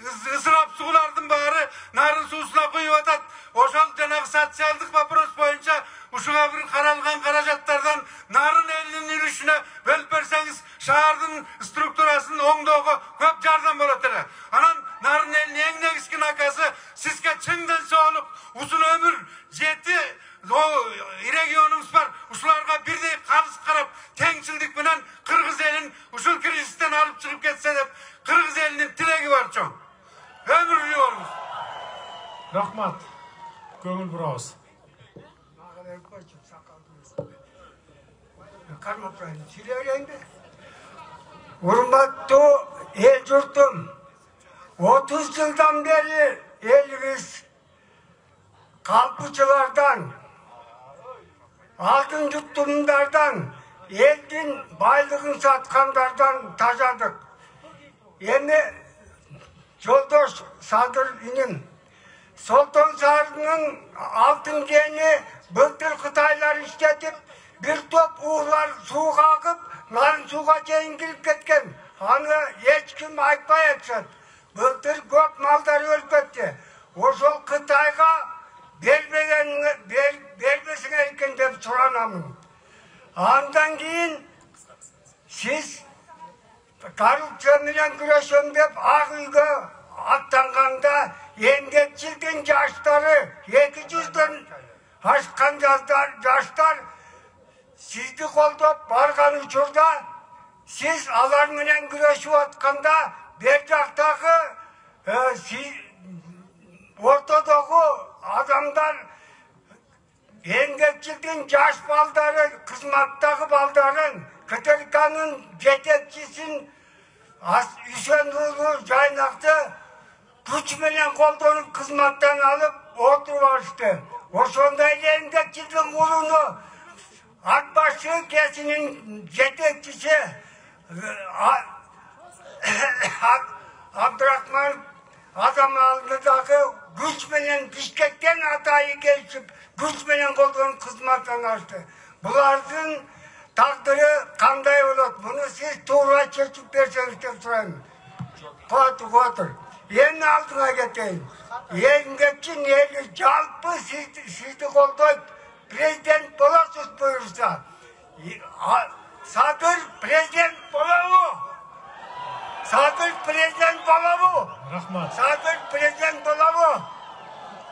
ысырап суулардын баары нарын суусуна куюп атат. Ошол жанагы социалдык вопрос боюнча ушуга бир каралган каражаттардан нарын элинин үлүшүнө бөлүп берсеңиз, шаардын структурасын оңдоого көп жардам болот эле. Анан нарын элинин эң негизги накасы сизге чын денсаулык, узун өмүр, 7 регионубуз бар. Ушуларга бирдей карыз карап, теңчилдик менен Кыргыз элин ушул кризистен алып чыгып кетсе деп Кыргыз элинин тилеги бар чоң. Ömürlü olmuş. Rahmat. Көңүл бурабыз. Hurmatlı el yurtum, 30 yıldan beri elimiz kalkıcılardan, altın yuttumlardan, elin baylığını satkanlardan taşadık. Yani yoldaş Sadır inim, Sultan Sarı'nın altın geni bıktır Kıtaylar işletip, bir top uğurlar suğa akıp, narın suğa çeyin girip ketken. Hani hiç kim aytpay etsin. Bıktır köp malları ölpetti. O sol Kıtayga berbesin erken dep soranamın. Andan keyin siz korrupsiyaмен күресем деп ақ үйге аттанғанда еңбекшілдің жаштары 200'ден ашқан жаштар сізді қолдап барған учурда сіз аларменен күресіп атканда бер жақтағы ортодогу адамдар еңбекшілдің жаш балдары кызматтагы балдарын КТРК'nın жетекчисин Üsenoğlu Caynaktı güçmenen kolduğunu kızmaktan alıp oturuverdi. O sondayla emekçiliğin ulunu Akbaşı kesinin yetekçisi Abdurrahman Adamlı'daki güçmenen Bişkek'ten hatayı geçip güçmenen kolduğunu kızmaktan açtı. Bunların takdiri kanday olur. Bunu siz tuğra çekip verseniz de sorayım. Otur. Yeni altına getireyim. Yengeçin eli jalpı sizdi koldayıp prezident bolasız buyursa. Sadır prezident bolamı. Sadır prezident bolamı. Rahmat. Sadır prezident bolamı.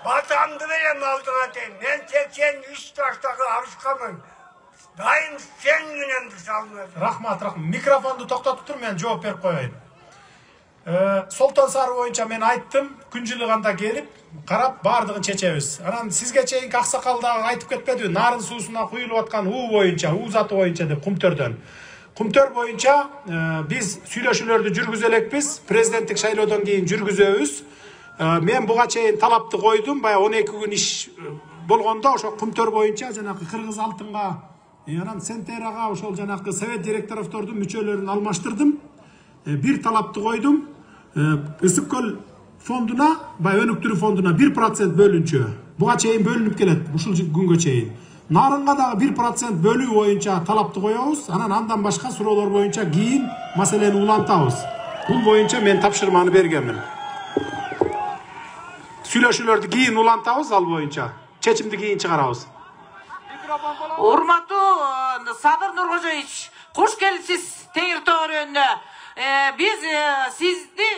Batamdı verem altına deyim. Ben 83 yaştaki arışkamın. Dayım sen менен salmıyorsun. Rahmat. Mikrofondu to'xtatib tur, men javob berib qo'yayım. Sultan Sarı boyunca men ayttım, күнжылыганда kelip, qarab bardığın çeçebiz. Anan sizge çeyinki aksakaldağı aytıp ketmedi. Narın suusuna kuyulup atkan u boyunca, u zatı boyunca dep Kumtör'den. Kumtör boyunca biz süйлөшүүлөрдү жүргүзөлөкпүz. Президенттик шайлоодон кийин жүргүзөбүz. Men буга чейин талапты койдум. Бая 12 күн иш болгондо ошо Kumtör boyunca жанагы Кыргыз алтынга Анан Сентерага ошол жанагы совет директордордун мүчөлөрүн алмаштырдым. Bir талапты койдум. Ысык көл фондуна, бай өнүктүрүү фондуна 1% бөлүнчү. Буга чейин бөлүнүп келет, ушул күнгө чейин. Нарынга дагы 1% бөлүү боюнча талапты коебуз. Анан андан башка суроолор боюнча кийин маселени улантабыз. Бул боюнча мен тапшырманы бергенмин. Сүйлөшүүлөрдү кийин улантабыз, ал боюнча. Чечимди кийин чыгарабыз. Урматтуу Садыр Нуркожоевич, кош келипсиз Теңиртоо өрөөнүнө. Биз сизди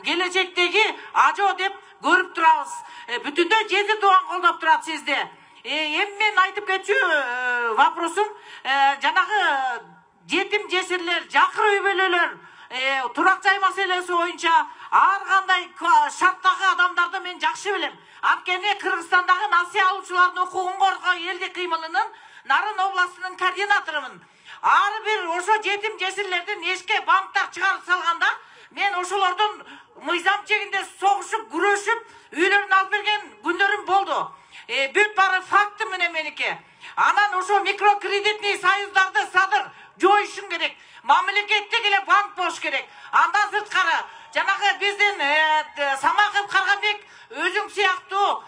келечектеги ажо деп көрүп турабыз. Бүтүндөй жети туган колдоп турат сизди. Эми мен айтып кетчү вопросум, жанагы жетим жесирлер, жакыр үй бүлөлөр, турак жай маселеси боюнча ар кандай шарттагы адамдарды мен жакшы билем. Анткени Кыргызстандагы насыя алуучулардын укугун коргоо элдик кыймылынын Нарын областынын координаторумун. Ар бир ошо жетим жесирлердин эшке банктар чыгарып салганда, мен ошолордун мыйзам чегинде согушуп, күрөшүп, үйлөрүн алып берген күндөрүм болду. Бүт бары факты менен меники. Анан ошо микрокредитный союздарды Садыр жоюшун керек. Мамлекеттик эле банк болуш керек. Андан сырткары жанагы биздин Самаков Карганбек өзүң сыяктуу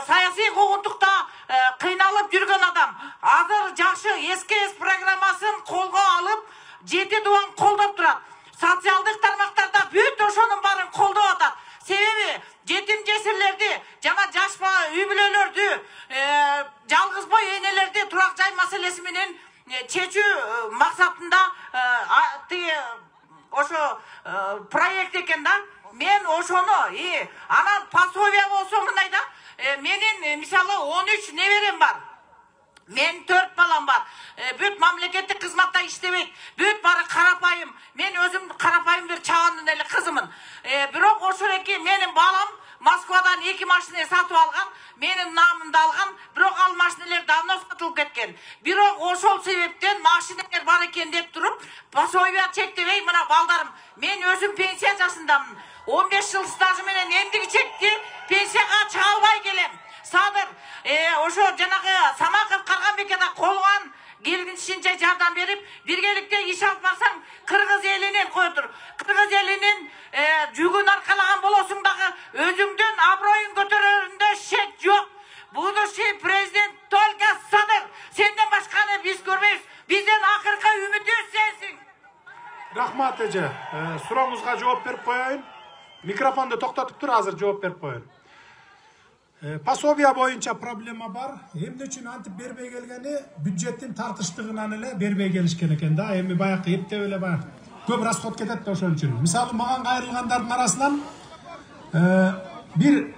саясий куугунтукта кыйналып жүргөн адам. Азыр жакшы СКС программасын колго алып, жети дуан колдоп турат. Социалдык тармактарда бүт ошонун баарын колдоп атат. Себеби жетим жесирлерди жана жаш үй бүлөлөрдү, жалгыз бой энелерди турак жай маселеси менен чечүү максатында ошо проект экен да. Мен ошону анан пособие болсо мындайда Menin misалы 13 neverem var. Men 4 balam var. Büt mamleketlik kızmatta iştebek. Büt bari karapayım. Men özüm karapayım bir çağanın eli kızımın. Birok oşureki menin balam Moskvadan 2 maşinayı satıp algan. Menin namımda algan. Birok al maşinalar davno satılıp ketken. Birok oşol sebepten maşinalar var eken dep durup pasoyya çekti mına baldarım. Men özüm pensiya yaşındamın. 15 yıl stajı menen endigi çekti. Pensiyaga çığa albay kelem. Sadır, oşo janagı Samakov Karganbekede kolgan gelginişince yardım berip, birgelikte iş alıp barsaң Kırgız elinin koydur. Kırgız elinin жүгün arkalagan bolosуң dagы özüңdөн abroyun көтөрөрүндө şek yok. Будущий президент только Sadır. Senden başkanı biz görmeyiz. Bizden akırkı ümidimiz sensin. Rahmat эже. Сурооңузга жооп берип коеюн. Микрофонду токтотуп тур, азыр жооп берип коеюн. Пособия боюнча проблема бар. Эмне үчүн антип бербей келгени бюджеттин тартыштыгынан эле бербей келишкен экен да. Эми баягы эптеп эле баягы көп расход кетет да ошон үчүн. Мисалы мага кайрылгандардын арасынан бир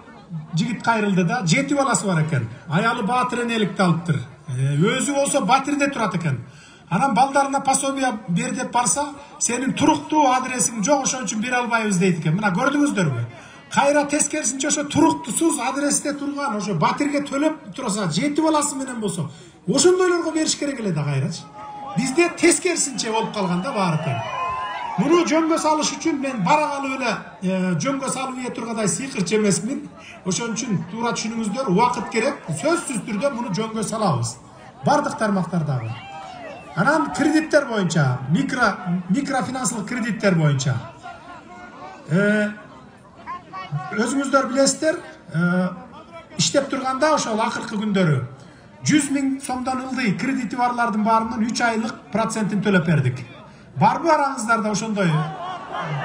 жигит кайрылды да, 7 баласы бар экен. Аялы Батыр энеликти алыптыр. Өзү болсо Батирде турат экен. Анан балдарына пособия бер деп барса, сенин туруктуу адресиң жок, ошон үчүн бере албайбыз дейт экен. Мына көрдүңүздөрбү? Кайра тескерисинче ошо туруктусуз адресте турган, ошо Батирге төлөп турса, 7 баласы менен болсо, ошондойлорго бериш керек эле да кайрачы. Бизде тескерисинче болуп калган да баары тең. Муну жөнгө салыш үчүн мен барагалы эле жөнгө салып ийе тургандай сыйкырчы эмесмин. Ошон үчүн туура түшүнүңүздөр, убакыт керек. Сөзсүз түрдө муну жөнгө салабыз. Бардык тармактардагы. Анан кредиттер боюнча, микрофинансылык кредиттер боюнча. Өзүңүздөр билесиздер, иштеп турганда ошол акыркы күндөрү 100 000 сомдон ылдый кредити барлардын баарынан 3 айлык процентин төлөп бердик. Барбы араңыздарда ошондой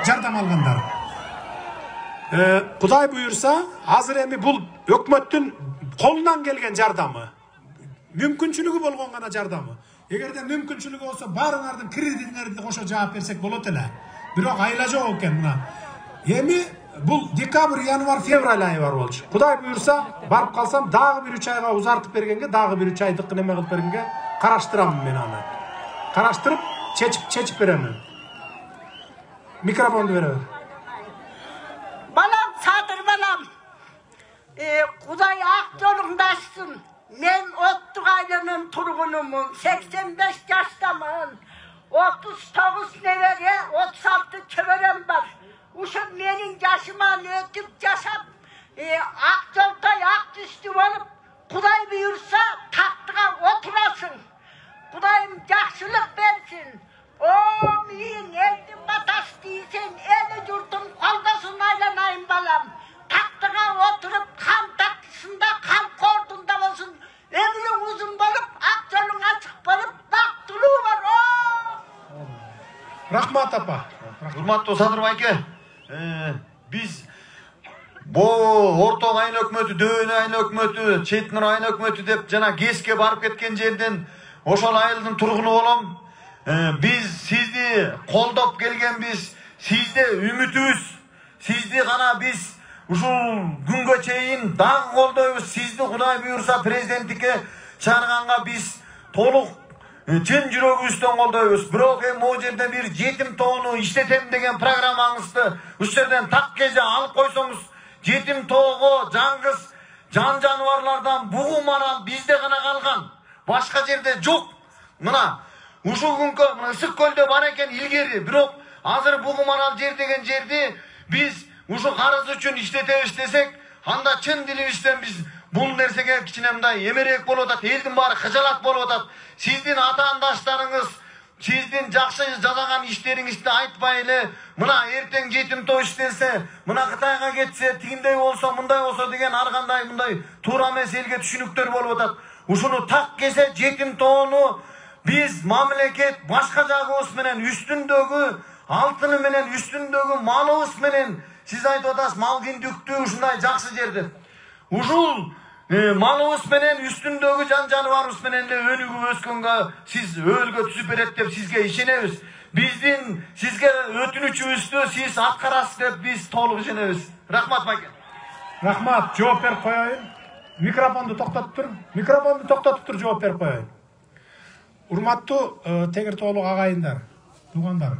жардам алгандар? Кудай буйрса, азыр эми бул өкмөттүн колунан келген жардамы. Мүмкүнчүлүгү болгон гана жардамы. Эгерде мүмкүнчүлүгү болсо, баарыңардын кредитиңерди кошо жаап берсек болот эле. Бирок айла жок экен мына. Эми бул декабрь, январь, февраль айы бар болчу. Кудай буйрса, барып калсам, дагы бир 3 айга узартып бергенге, дагы бир 3 айдык неме кылып бергенге караштырамын мен аны. Караштырып, чечип беремин. Микрофонду беребер. Balam, Sadır balam. Kuday ak yolunda açsın. Men 30 ailenin turgunumun, 85 yaştamın. 39 nevere, 36 çöverem var. Uşun menin yaşıma ötüp yaşap, ak yolda ak düştü olup, Kuday buyursa taktığa oturasın. Kudayım yaxşılık versin. Oğlum eldim bataş değilsen, eli yurdum koldasın aylanayım balam. Taktığa oturup kan taktısında, kan kordunda olsun. Ömrü uzun bolup, ak yolun açık bolup, baktılığı var. Rahmat apa. Урматтуу Садыр байке, биз бу Орток айыл өкмөтү, Дөөн айыл өкмөтү, Четнур айыл өкмөтү деп жана КЕСке барып кеткен жерден ошол айылдын тургуну болом. Биз сизди колдоп келгенбиз, сизде үмүтүбүз, сизди гана биз ушул күнгө чейин дагы колдойбуз. Сизди Кудай буйрса президенттикке чыгарганга биз толук чын жүрөгүбүздөн колдойбуз. Бирок эми могу жерде бир жетим тоону иштетем деген программаңызды ушул жерден так кезде алып койсоңуз, жетим тоого жаңгыз жан жаныбарлардан бугу марал бизде гана калган. Башка жерде жок. Мына ушул күнгө мына Ысык көлдө бар экен илгери, бирок азыр бугу марал жер деген жерди биз ушу карыз үчүн иштетебиз десек, анда чын дилибизден биз бул нерсеге кичине мындай эмерек болуп атат, элдин баары кыжалат болуп атат. Сиздин атаандаштарыңыз, сиздин жакшы жасаган иштериңизди айтпай эле, мына эртең жетим тоо иштелсе, мына Кытайга кетсе, тигиндей болсо, мындай болсо деген ар кандай мындай туура эмес элге түшүнүктөр болуп атат. Ушуну так кесе жетим тоону биз мамлекет башка жагыбыз менен үстүндөгү алтыны менен үстүндөгү малыбыз менен сиз айтып атасыз, мал киндүктүү ушундай жакшы жерди. Ушул малыбыз менен үстүндөгү жан жаныбарыбыз менен эле өнүгүп өскөнгө сиз өөлгө түзүп берет деп сизге ишенебиз. Биздин сизге өтүнүчүбүздү сиз аткарасыз деп биз толук ишенебиз. Рахмат байке. Рахмат, жооп берип коеюн. Микрофонду токтотуп тур, жооп берип коеюн. Урматтуу Теңир Тоолук агайындар, туугандар.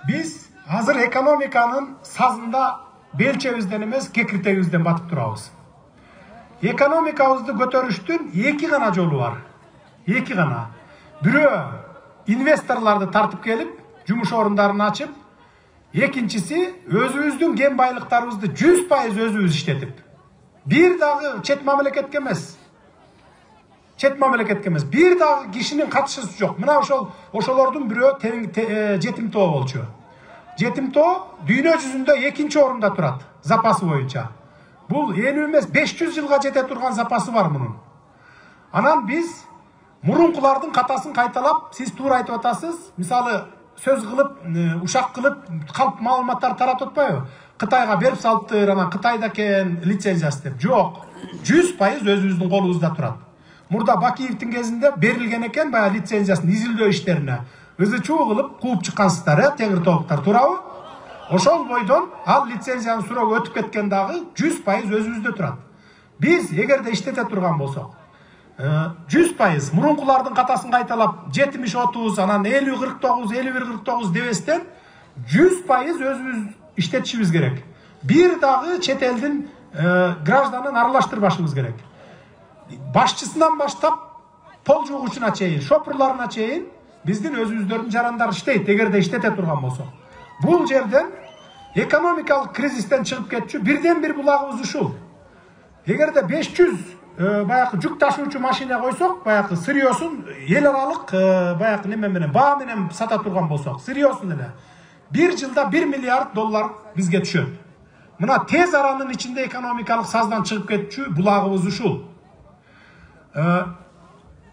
Биз азыр экономиканын сазында белчебизден эмес, кекиртегибизден батып турабыз. Экономикабызды көтөрүштүн эки гана жолу бар. Эки гана. Бирөө инвесторлорду тартып келип, жумуш орундарын ачып, экинчиси өзүбүздүн кен байлыктарыбызды 100% өзүбүз иштетип. Бир дагы чет мамлекетке эмес. Бир дагы кишинин катышуусу жок. Мына ошолордун бирөө Жетим Тоо болчу. Жетим Тоо дүйнө жүзүндө экинчи орунда турат, запасы боюнча. Бул эми эмес 500 жылга жете турган запасы бар мунун. Анан биз мурункулардын катасын кайталап, сиз туура айтып атасыз. Мисалы сөз кылып, ушак кылып, калп маалыматтар таратып атпайбы? Кытайга берип салыптыр, анан Кытайда экен лицензиясы деп. Жок. 100% өзүбүздүн колубузда турат. Мурда Бакиевдин кезинде берилген экен баягы лицензиясын изилдөө иштерине. ызычуу кылып кууп чыккансыздар, Теңир Тоолуктар, туурабы? Ошол бойдон ал лицензияны суроого өтүп кеткен дагы 100% өзүбүздө турат. Биз эгерде иштете турган болсок, 100% мурункулардын катасын кайталап 70-30, анан 50-49, 51-49 дебестен 100% өзүбүз иштетишибиз керек. Бир дагы чет элдин гражданын аралаштырбашыбыз керек. Башчысынан баштап пол жугучуна чейин, шопурларына чейин биздин өзүбүздөрдүн жарандары иштейт, эгерде иштете турган болсок. Бул жерден экономикалык кризистен чыгып кетчү бирден бир булагыбыз ушул. Эгерде 500 баягы жүк ташуучу машина койсок, баягы сырьёсун эл аралык баягы неме менен, баа менен сата турган болсок, сырьёсун эле бир жылда 1 миллиард доллар бизге түшөт. Мына тез аранын ичинде экономикалык саздан чыгып кетчү булагыбыз ушул.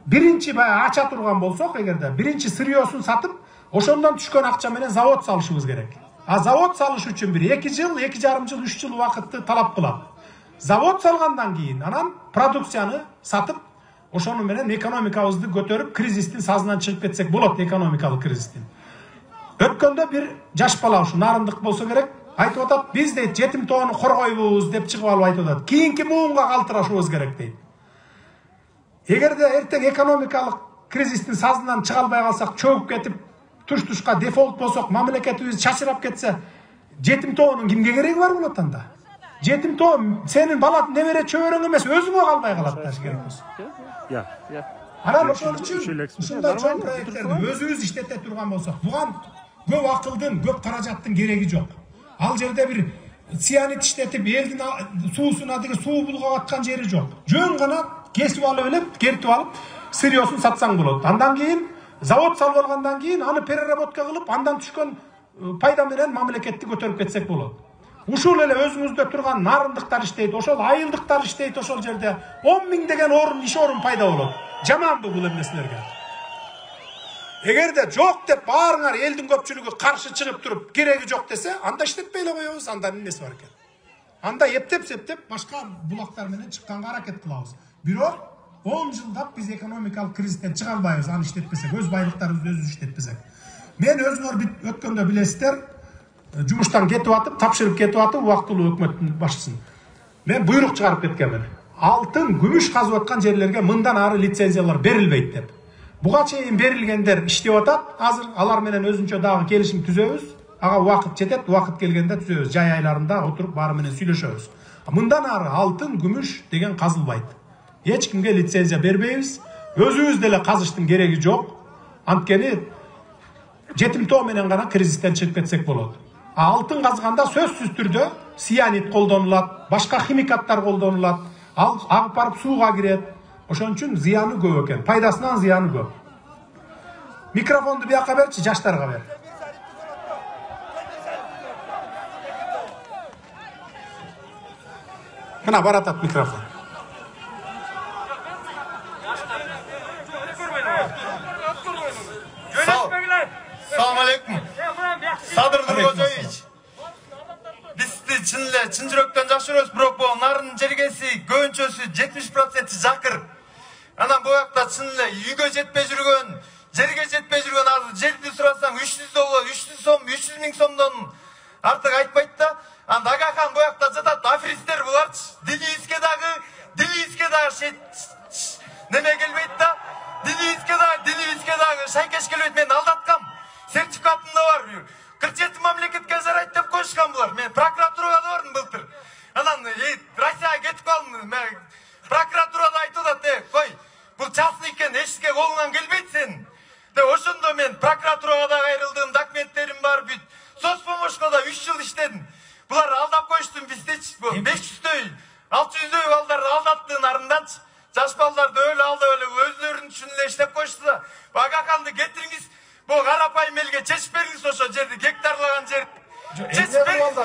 Биринчи баягы ача турган болсок, эгерде биринчи сырьёсун сатып, ошондон түшкөн акча менен завод салышыбыз керек. А завод салыш үчүн бир 2 жыл, 2,5 жыл, 3 жыл убакытты талап кылат. Завод салгандан кийин анан продукцияны сатып, ошону менен экономикабызды көтөрүп, кризистин сазынан чыгып кетсек болот, экономикалык кризистин. Өткөндө бир жаш бала ушу Нарындык болсо керек, айтып атат, биз дейт Жетим Тоону коргойбуз деп чыгып алып айтып атат. Кийинки буунга калтырашыбыз керек дейт. Эгерде эртең экономикалык кризистин сазынан чыга албай калсак, чөгүп кетип, туш-тушка дефолт болсок, мамлекетибиз чачырап кетсе, Жетим Тоонун кимге кереги бар болот анда? Жетим Тоо сенин бала небере чөбөрөң эмес, өзүңө калбай калат да керек болсо. Анан ошол үчүн ушундай чоң проекттерди өзүбүз иштете турган болсок, буган көп акылдын, көп каражаттын кереги жок. Ал жерде бир цианид иштетип, элдин суусуна деги суу булгап аткан жери жок. Жөн гана кесип алып элеп, кертип алып, сырьёсун сатсаң болот. Андан кийин завод салып алгандан кийин аны переработка кылып, андан түшкөн пайда менен мамлекетти көтөрүп кетсек болот. Ушул эле өзүңүздө турган нарындыктар иштейт, ошол айылдыктар иштейт, ошол жерде 10 000 деген иш орун пайда болот. Жаманбы бул эмнеселерге? Эгерде жок деп баарыңар элдин көпчүлүгү каршы чыгып туруп, кереги жок десе, анда иштетпей эле коебуз, анда эмнеси бар экен? Анда эптеп башка булактар менен чыкканга аракет кылабыз. Бирок 10 жылдап биз экономикалык кризистен чыга албайбыз, аны иштетпесек, өз байлыктарыбызды өзүбүз иштетпесек. Мен өзүңөр өткөндө билесиздер, жумуштан кетип атып, тапшырып кетип атып, убактылуу өкмөттүн башчысын. Мен буйрук чыгарып кеткенмин. Алтын, күмүш казып аткан жерлерге мындан ары лицензиялар берилбейт деп. Буга чейин берилгендер иштеп атат. Азыр алар менен өзүнчө дагы келишим түзөбүз. Ага убакыт жетет, убакыт келгенде түзөбүз. Жай айларында отуруп баары менен сүйлөшөбүз. Мындан ары алтын, күмүш деген казылбайт. Эч кимге лицензия бербейбиз. Өзүбүз деле казыштын кереги жок. Анткени Жетим Тоо менен гана кризистен чыгып кетсек болот. Алтын казганда сөзсүз түрдө цианид колдонулат, башка химикаттар колдонулат. Ал агып барып сууга кирет. Ошон үчүн зыяны көп экен, пайдасынан зыяны көп. Микрофонду бияка берчи, жаштарга бер. Мына баратат микрофон. Assalamu alaikum. Sadır Nurkojevich. Bizdi чын жүрөктөн жакшы көрөбүз, бирок бул нарын жергеси көбүнчөсү 70% жакыр. Анан бул жакта чын эле үйгө жетпей жүргөн, жерге жетпей жүргөн азыр жерди сурасаң 300 доллар, 300 сом, 300 миң сомдон артык айтпайт да. Анда Агахан бул жакта жатат, аферисттер буларчы. Дилибизге дагы, дили Дениске дагы неме келбейт да. Дениске дагы шайкеш келбейт. Мен алдаткам. Сертификатым да бар. 47 мамлекетке зарайт деп коюшкан булар. Мен прокуратурага да бардым былтыр. Анан Россияга кетип калдым. Мен прокуратурада айтып атат, кой, бул частный экен, эчке колуңан келбейт сен. Деп ошондо мен прокуратурага да кайрылдым, документтерим бар, бүт. Соцпомощкода 3 жыл иштедим. Булар алдап коюшту, биздечи 500дөй, 600дөй балдарды алдаттын арынданчы. Жаш балдарды өлө алдап эле өзлөрүнүн үчүн эле иштеп коюшту. Багаканды кетириңиз, бул карапайым элге чечип бериңиз ошо жерди, гектарлаган жер. Чечип бериңиз,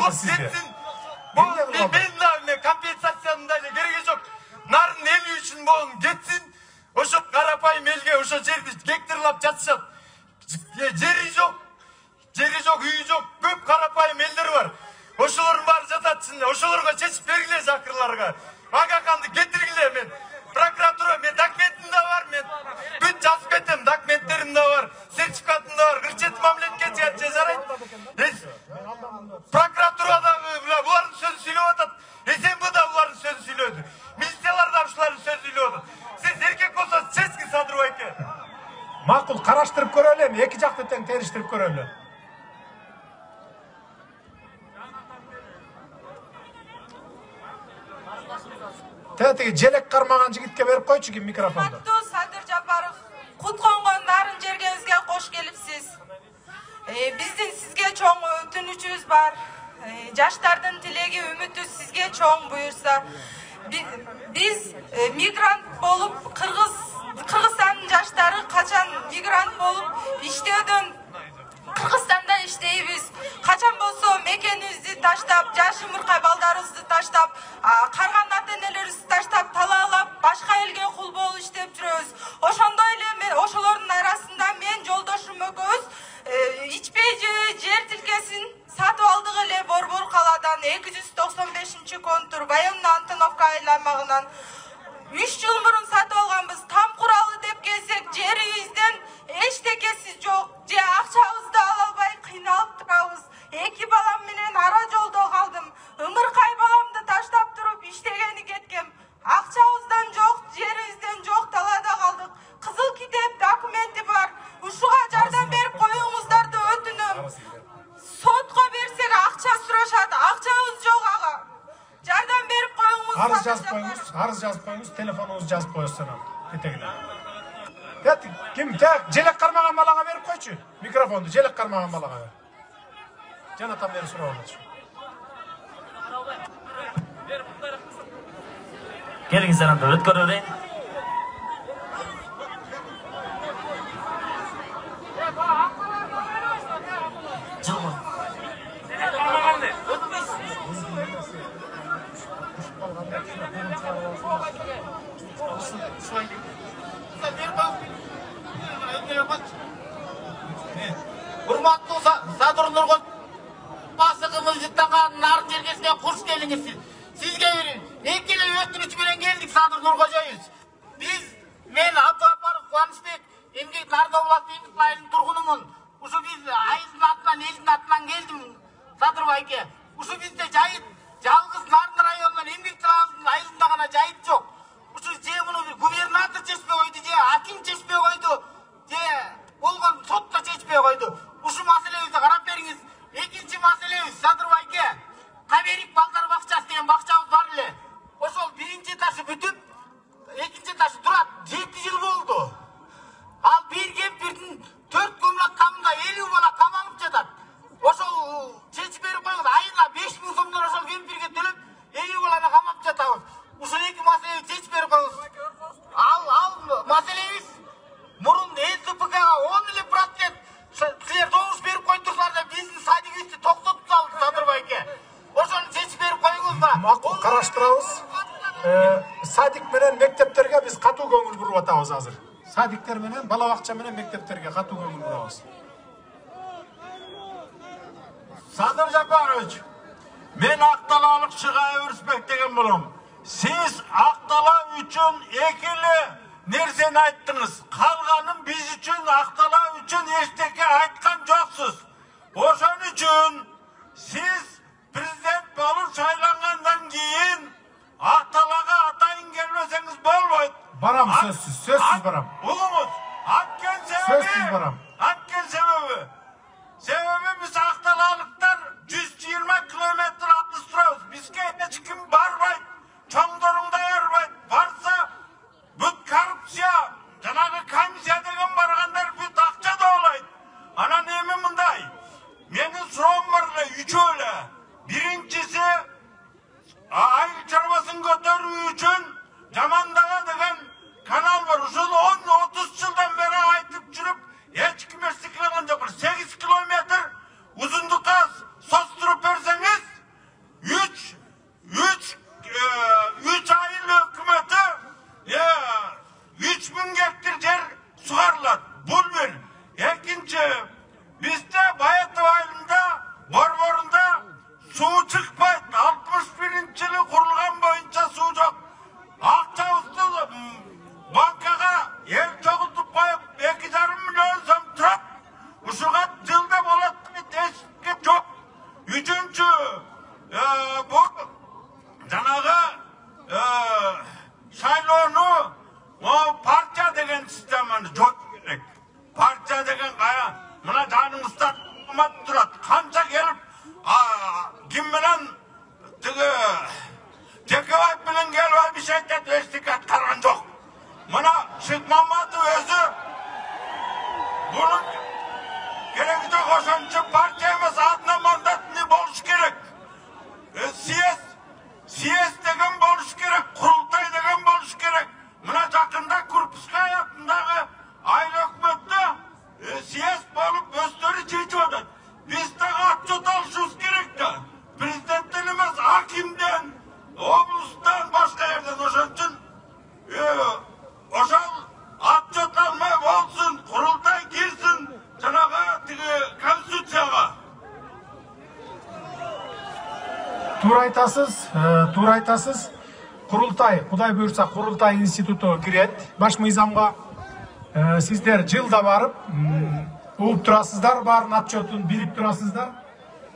мен компенсациянын да кереги жок. Нарын эли үчүн болун кетсин. Ошо карапайым элге ошо жерди гектарлап жатышат. Жери жок, үйү жок, көп карапайым элдер бар. Ошолордун баары жатат ичинде. Ошолорго чечип бергиле жакырларга. Багаканды кетиргиле. Мен прокуратура, мен документим да бар, мен бүт жазып кетем, документтерим да бар, сертификатым да бар. 47 мамлекетке жарайт. Прокуратурадагы булардын сөзүн сүйлөп атат. СМБ да булардын сөзүн сүйлөдү. Милициялар да ушулардын сөзүн сүйлөдү. Сиз эркек болсоңуз чечкин, Садыр байке. Макул, караштырып көрөлү, эки жакты тең териштирип көрөлү. Тетиги желек кармаган жигитке берип койчу ким микрофонду. Садыр Жапаров, кут конгон нарын жергеңизге кош келипсиз. Биздин сизге чоң өтүнүчүбүз бар. Жаштардын тилеги, үмүтү сизге чоң буюрса. Биз мигрант болуп, Кыргызстандын жаштары качан мигрант болуп иштөөдөн Кыргызстанда иштейбиз. Качан болсо мекенибизди таштап, жаш ымыркай балдарыбызды таштап, карган ата-энелерибизди таштап, талаалап, башка элге кул болуп иштеп жүрөбүз. Ошондой эле ошолордун арасында мен жолдошум экөөбүз ичпей жер тилкесин сатып алдык эле Борбор калаадан 295-контур Байонна Антоновка айланмагынан 3 жыл мурун сатып алганбыз. Там куралы деп келсек, жерибизден эчтекеси жок. Же акчабызды ала албай кыйналып турабыз. 2 балам менен ара жолдо калдым. Ымыркай баламды таштап туруп иштегени кеткем. Акчабыздан жок, жерибизден жок, талаада калдык. Кызыл китеп документи бар. Ушуга жардам берип коюңуздарды өтүнөм. Сотко берсек акча сурашат. Акчабыз жок ага. Жардам берип коюңуз. Арыз жазып коюңуз, телефонуңузду жазып коесуз анан. Кетегине. Ким желек кармаган балага берип койчу микрофонду, желек кармаган балага бер. Жанатан бери сурап алчу. Келиңиздер анда өткөрө берейин. Урматтуу Садыр Нургул басыгымыз жыттанган нарын жергесине куш келиңиз. Сизге эки эле өтүнүч менен келдик, Садыр Нуркожоевич. Мен Абдыапаров Кубанычбек, эмгек Нарда Улат айылынын тургунумун. Ушу биз айылдын атынан, элдин атынан келдим, Садыр байке. Ушу бизде жайыт жалгыз Нарын районунан эмгек айылында гана жайыт жок. Ушу же муну губернатор чечпей койду, же аким чечпей койду, же болгон сотто чечпей койду. Ушу маселебизди карап бериңиз. Экинчи маселебиз, Садыр байке, Каберик балдар бакчасы деген бакчабыз бар эле. Ошол биринчи этажы бүтүп, экинчи этажы турат. 7 жыл болду. Ал бир кемпирдин 4 комнат камында 50 бала камалып жатат. Ошол чечип берип койгуз. Айына 5000 сомдон ошол кемпирге төлөп 50 баланы камап жатабыз. Ушул эки маселени чечип берип койгуз. Ал маселебиз мурун СДПКга 10%. Силер добуш берип койдуңуздар деп биздин садигибизди токтотуп салды, Садыр байке. Ошону чечип берип койгуңуз да. Макул, караштырабыз. Садик менен мектептерге биз катуу көңүл буруп атабыз азыр. Садиктер менен, бала бакча менен мектептерге катуу көңүл бурабыз. Садыр Жапарович, мен Акталаалык Чыгай Өрүсбек деген болом. Сиз Актала үчүн экиле нерсени айттыңыз. Калганын биз үчүн, Актала үчүн эчтеке айткан жоксуз. Ошон үчүн сиз президент болуп шайлангандан кийин Акталага атайын келбесе Сөзсіз барам. Ұлымыз, аткен себебі. Себебі біз ақталалықтар 120 километр алыс тұрауыз. Бізге ешкім барбайды, чоңдорыңда арбайды. Барса, бүт коррупция, жаңағы комиссия деген барғандар бүт ақша да олайды. Ана неме мұндай? Менің сұрауым барлы, үшеулі. Біріншісі, айыл шаруасын көтеру үшін Жамандаға деген канал бар. Ушул 10-30 жылдан бері айтып жүріп, ешкім ештеңе қылған жоқ. 8 километр ұзындыққа состырып берсеңіз, 3 айыл өкіметі 3000 гектар жер суғарылады. Бұл бір. Екінші, бізде Баятов айылында, Борборында су шықпайды. 61-ші жылы құрылған бойынша су жоқ. Ақчауызды банкаға ел тоғылтып қойып, 2,5 миллион сом тұрап, ұшыға жылда болады еске жоқ. Үшінші, бұл жаңағы шайлауны партия деген системаны жоқ керек. Партия деген қая, мына жаныңызда тұрады. Қанша келіп, кімменен түгі Жекебаев білін келіп bir şey ettik атқарған жоқ. Мына Шықмаматов өзі бұның керегі жоқ ошанчы партия емес адына мандатны болуш керек. Съезд деген болуш керек, құрылтай деген болуш керек. Мына жақында Курпускай атындағы айыл өкіметті съезд болып өздері шешіп отыр. Біз тағы отчет алышымыз керек те. Президенттен емес, хакимден, облыстан başka yerden ошончун ошол отчет алмай болсун, курултай кирсин жанагы тиги конституцияга. Туура айтасыз. Курултай, Кудай буйрса Курултай институту кирет. Баш мыйзамга сиздер жылда барып, угуп турасыздар, баарын отчетун билип турасыздар.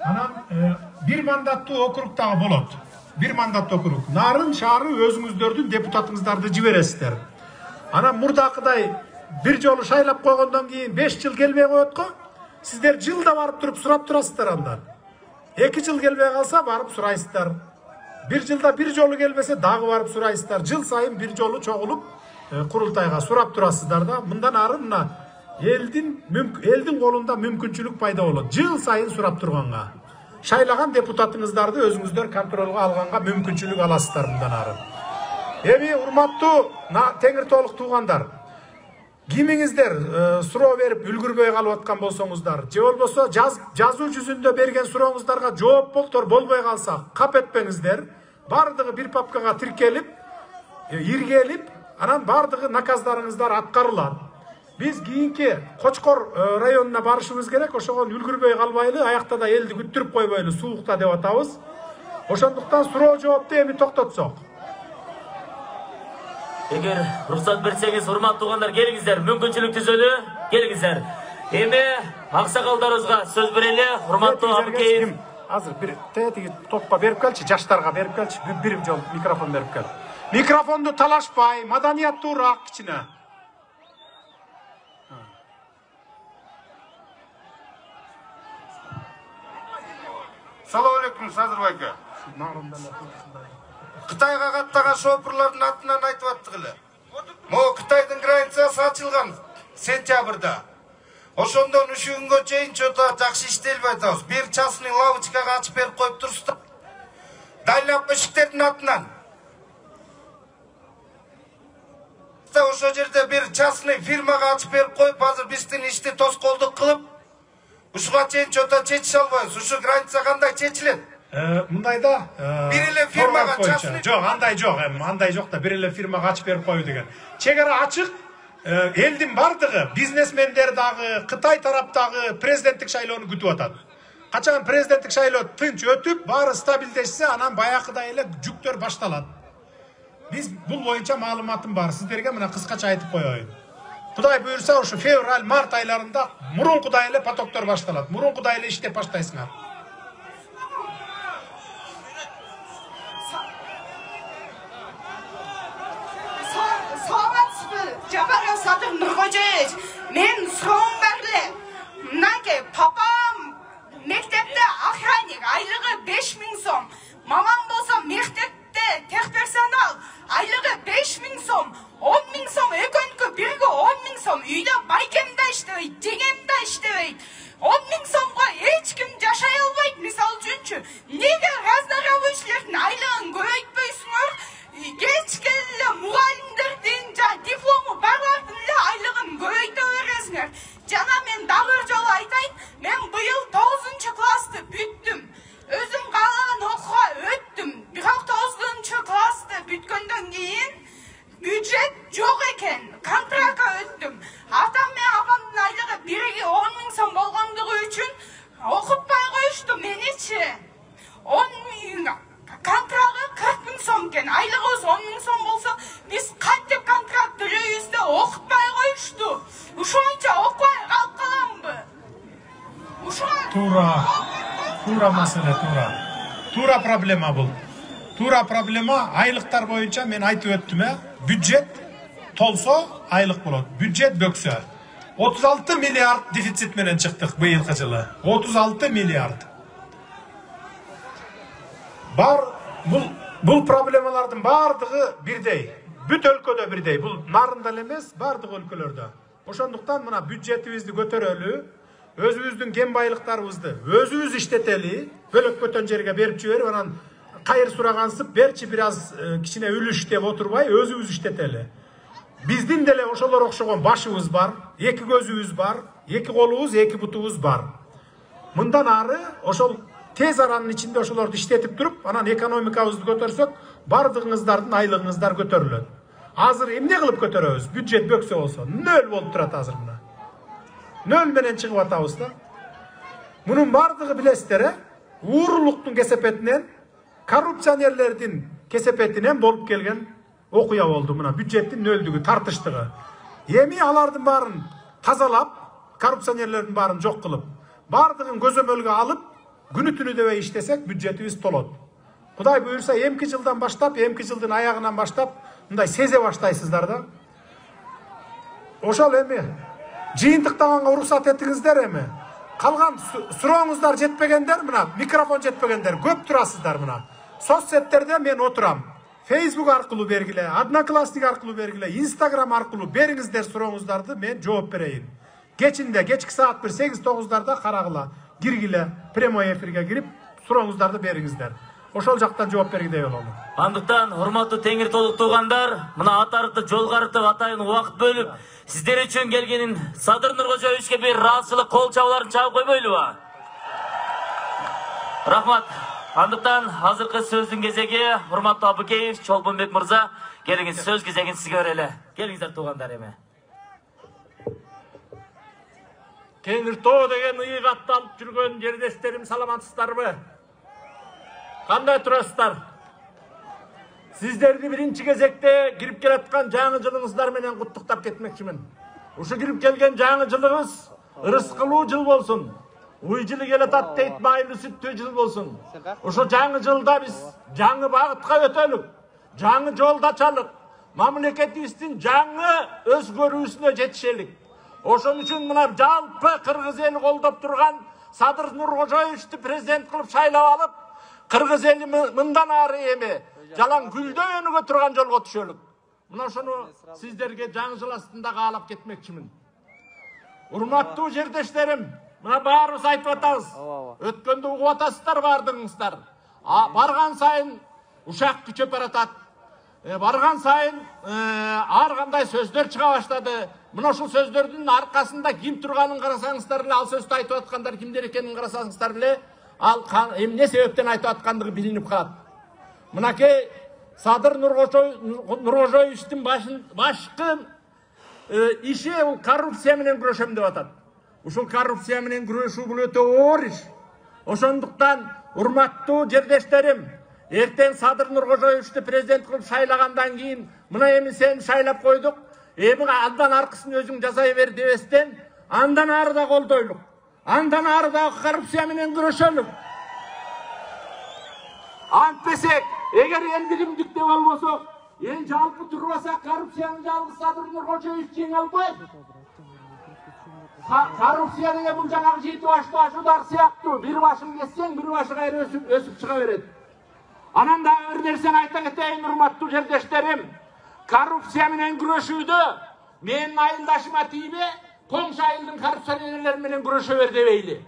Анан бир мандаттуу округтагы болот. Bir mandat okuduk. Nарын шаары өзүңүздөрдүн депутатыңыздарды жибересиздер. Анан мурдакыдай bir жолу шайлап койгондон кийин 5 жыл келбей коет го. Сиздер жылда барып туруп сурап турасыздар андан. 2 жыл келбей калса барып сурайсыздар. 1 жылда 1 жолу келбесе дагы барып сурайсыздар. Жыл сайын 1 жолу чогулуп курултайга сурап турасыздар да. Мындан ары мына элдин колунда мүмкүнчүлүк пайда болот. Жыл сайын сурап турганга. Шайлаган депутатыңыздарды өзүңүздөр контролго алганга мүмкүнчүлүк аласыздар мындан ары. Эми урматтуу теңир толук туугандар, кимиңиздер суроо берип үлгүрбөй калып аткан болсоңуздар, же болбосо жазуу жүзүндө берген сурооңуздарга жооп болбой калса, кап этпеңиздер. Бардыгы бир папкага тиркелип, иргелип, анан бардыгы наказдарыңыздар аткарылат. Biz kийинки Кочкор районуна барышыбыз керек, ошого үлгүрбөй калбайлы, аякта да элди күттүрүп койбойлу, суукта деп атабыз. Ошондуктан суроо жоопту эми токтотсок. Эгер уруксат берсеңиз, урматтуу туугандар, келиңиздер, мүмкүнчүлүк түзөлү, келиңиздер. Эми аксакалдарыбызга сөз берели, урматтуу Абыкеев. Азыр бир тетиги топко берип келчи, жаштарга берип келчи, бир жол микрофон берип кел. Микрофонду талашпай, маданияттуураак кичине. Салам алейкум, Садырбайка. Қытайға каттаган шопурлардын атынан айтып аттык эле. Могу Кытайдын границасы ачылган сентябрда. Ошондон ушу күнгө чейин чөтө жакшы иштелбей атабыз. Бир частный лавочкага ачып берип коюп турсуздар. Дайлап бешиктердин атынан. Ошо жерде бир частный фирмага ачып берип коюп, азыр биздин ишти тоскоолдук кылып, ушуга чейин чөтө чечише албайбыз. Ушу граница кандай чечилет? Мындайда бир эле фирмага частный жок, андай жок да бир эле фирмага ачып берип коюу деген. Чегара ачык, элдин бардыгы, бизнесмендер дагы, Кытай тараптагы президенттик шайлоону күтүп атат. Качан президенттик шайлоо тынч өтүп, баары стабилдешсе, анан баякыдай эле жүктөр башталат. Биз бул боюнча маалыматым бар. Сиздерге мына кыскача айтып коеюн. Кудай буйрса, ушу февраль, март айларында мурункудай эле потоктор башталат. Мурункудай эле иштеп баштайсыңар. Саламатсызбы? Kontragı 40 bin so'm ekan. Aylığı 10 bin so'm bo'lsa, biz qaytib kontrakt to'laymiz da o'qitmay qo'yishdi. O'shancha o'qmay qolib qolammi? Тура маселе, тура проблема бұл. Тура проблема айлықтар бойынша мен айтып өттім, бюджет толсо айлық болады. Бюджет бөксө 36 миллиард дефицит менен чыктык быйылкы жылы. 36 миллиард. Бар бұл проблемалардың бардығы бирдей. Бүт өлкөдө бирдей. Бұл нарында эмес, бардық өлкөлөрдө. Ошондуктан мына бюджетибизди көтөрөлү, өзүбүздүн кен байлыктарыбызды өзүбүз иштетели, бөлөк көтөн жерге берип жиберип, анан кайыр сурагансып берчи бир аз кичине үлүш деп отурбай өзүбүз иштетели. Биздин деле ошолор окшогон башыбыз бар, эки көзүбүз бар, эки колубуз, эки бутубуз бар. Мындан ары ошол тез аранын ичинде ошолорду иштетип туруп, анан экономикабызды көтөрсөк, бардыгыңыздардын айлыгыңыздар көтөрүлөт. Азыр эмне кылып көтөрөбүз? Бюджет бөксө болсо, нөл болуп турат азыр мына. Нөл менен чыгып атабыз да. Мунун бардыгы билесиздер, уурулуктун кесепетинен, коррупционерлердин кесепетинен болуп келген окуя болду мына бюджеттин нөлдүгү, тартыштыгы. Эми алардын баарын тазалап, коррупционерлердин баарын жок кылып, бардыгын көзөмөлгө алып, күнү түнү дебей иштесек, бюджетибиз толот. Кудай буйрса, эмки жылдан баштап, эмки жылдын аягынан баштап, мындай сезе баштайсыздар да. Ошол эми жыйынтыктаганга уруксат этиңиздер эми. Калган сурооңуздар жетпегендер, мына микрофон жетпегендер, көп турасыздар мына. Соцсеттерде мен отурам. Facebook аркылуу бергиле, Одноклассник аркылуу бергиле, Instagram аркылуу бериңиздер сурооңуздарды, мен жооп берейин. Кечинде, кечки саат 8-9-дарда карагыла, киргиле, прямой эфирге кирип, сурооңуздарды бериңиздер. Ошол жактан жооп бергидей бололу. Андыктан, урматтуу теңир толук туугандар, мына атарыкты жолго арытып атайын убакыт бөлүп, сиздер үчүн келгенин Садыр Нуркожоевичке бир ыраазычылык кол чабууларын чабып койбойлубу? Рахмат. Андыктан азыркы сөздүн кезеги урматтуу Абыкеев, Чолпонбек мырза, келиңиз сөз кезегин сизге берели. Келиңиздер туугандар эми. Теңиртоо деген ыйык атталып жүргөн жердештерим, саламатсыздарбы? Кандай турасыздар? Сиздерди биринчи кезекте кирип келаткан жаңы жылыңыздар менен куттуктап кетмекчимин. Ушу кирип келген жаңы жылыңыз ырыскылуу жыл болсун. Уй жылы келатат дейт, майлуу сүттүү жыл болсун. Ошо жаңы жылда биз жаңы багытка өтөлүк, жаңы жолду ачалык, мамлекетибиздин жаңы өзгөрүүсүнө жетишелик. Ошон үчүн мына жалпы кыргыз эли колдоп турган Садыр Нуркожоевичти президент кылып шайлап алып, кыргыз эли мындан ары эми жалаң гүлдөй өнүгө турган жолго түшөлүк. Мына ошону сиздерге жаңы жыл астында каалап кетмекчимин. Урматтуу жердештерим, мына баарыбыз айтып атабыз. Өткөндө угуп атасыздар бардыгыңыздар. Барган сайын ушак күчөп баратат. Барган сайын ар кандай сөздөр чыга баштады. Мына ушул сөздөрдүн аркасында ким турганын карасаңыздар эле, ал сөздү айтып аткандар кимдер экенин карасаңыздар эле, ал эмне себептен айтып аткандыгы билинип калат. Мынакей Садыр Нуркожоевичтин башкы иши коррупция менен күрөшөм деп атат. Ушул коррупция менен күрөшүү бул өтө оор иш. Ошондуктан урматтуу жердештерим, эртең Садыр Нуркожоевичти президент кылып шайлагандан кийин, мына эми сени шайлап койдук, эми андан аркысын өзүң жасай бер дебестен, андан ары да колдойлук. Андан ары да коррупция менен күрөшөлүк. Антпесек, эгер эл биримдикте болбосок, эл жалпы турбаса, коррупцияны жалгыз Садыр Нуркожоевич жеңе албайт. Коррупция деген бул жанагы жети баштуу ашуудар сыяктуу, бир башын кессең, бир башы кайра өсүп чыга берет. Анан дагы бир нерсени айта кетейин, урматтуу жердештерим. Коррупция менен күрөшүүдө менин айылдашыма тийбе, коңшу айылдын коррупционерлери менен күрөшө бер дебейли.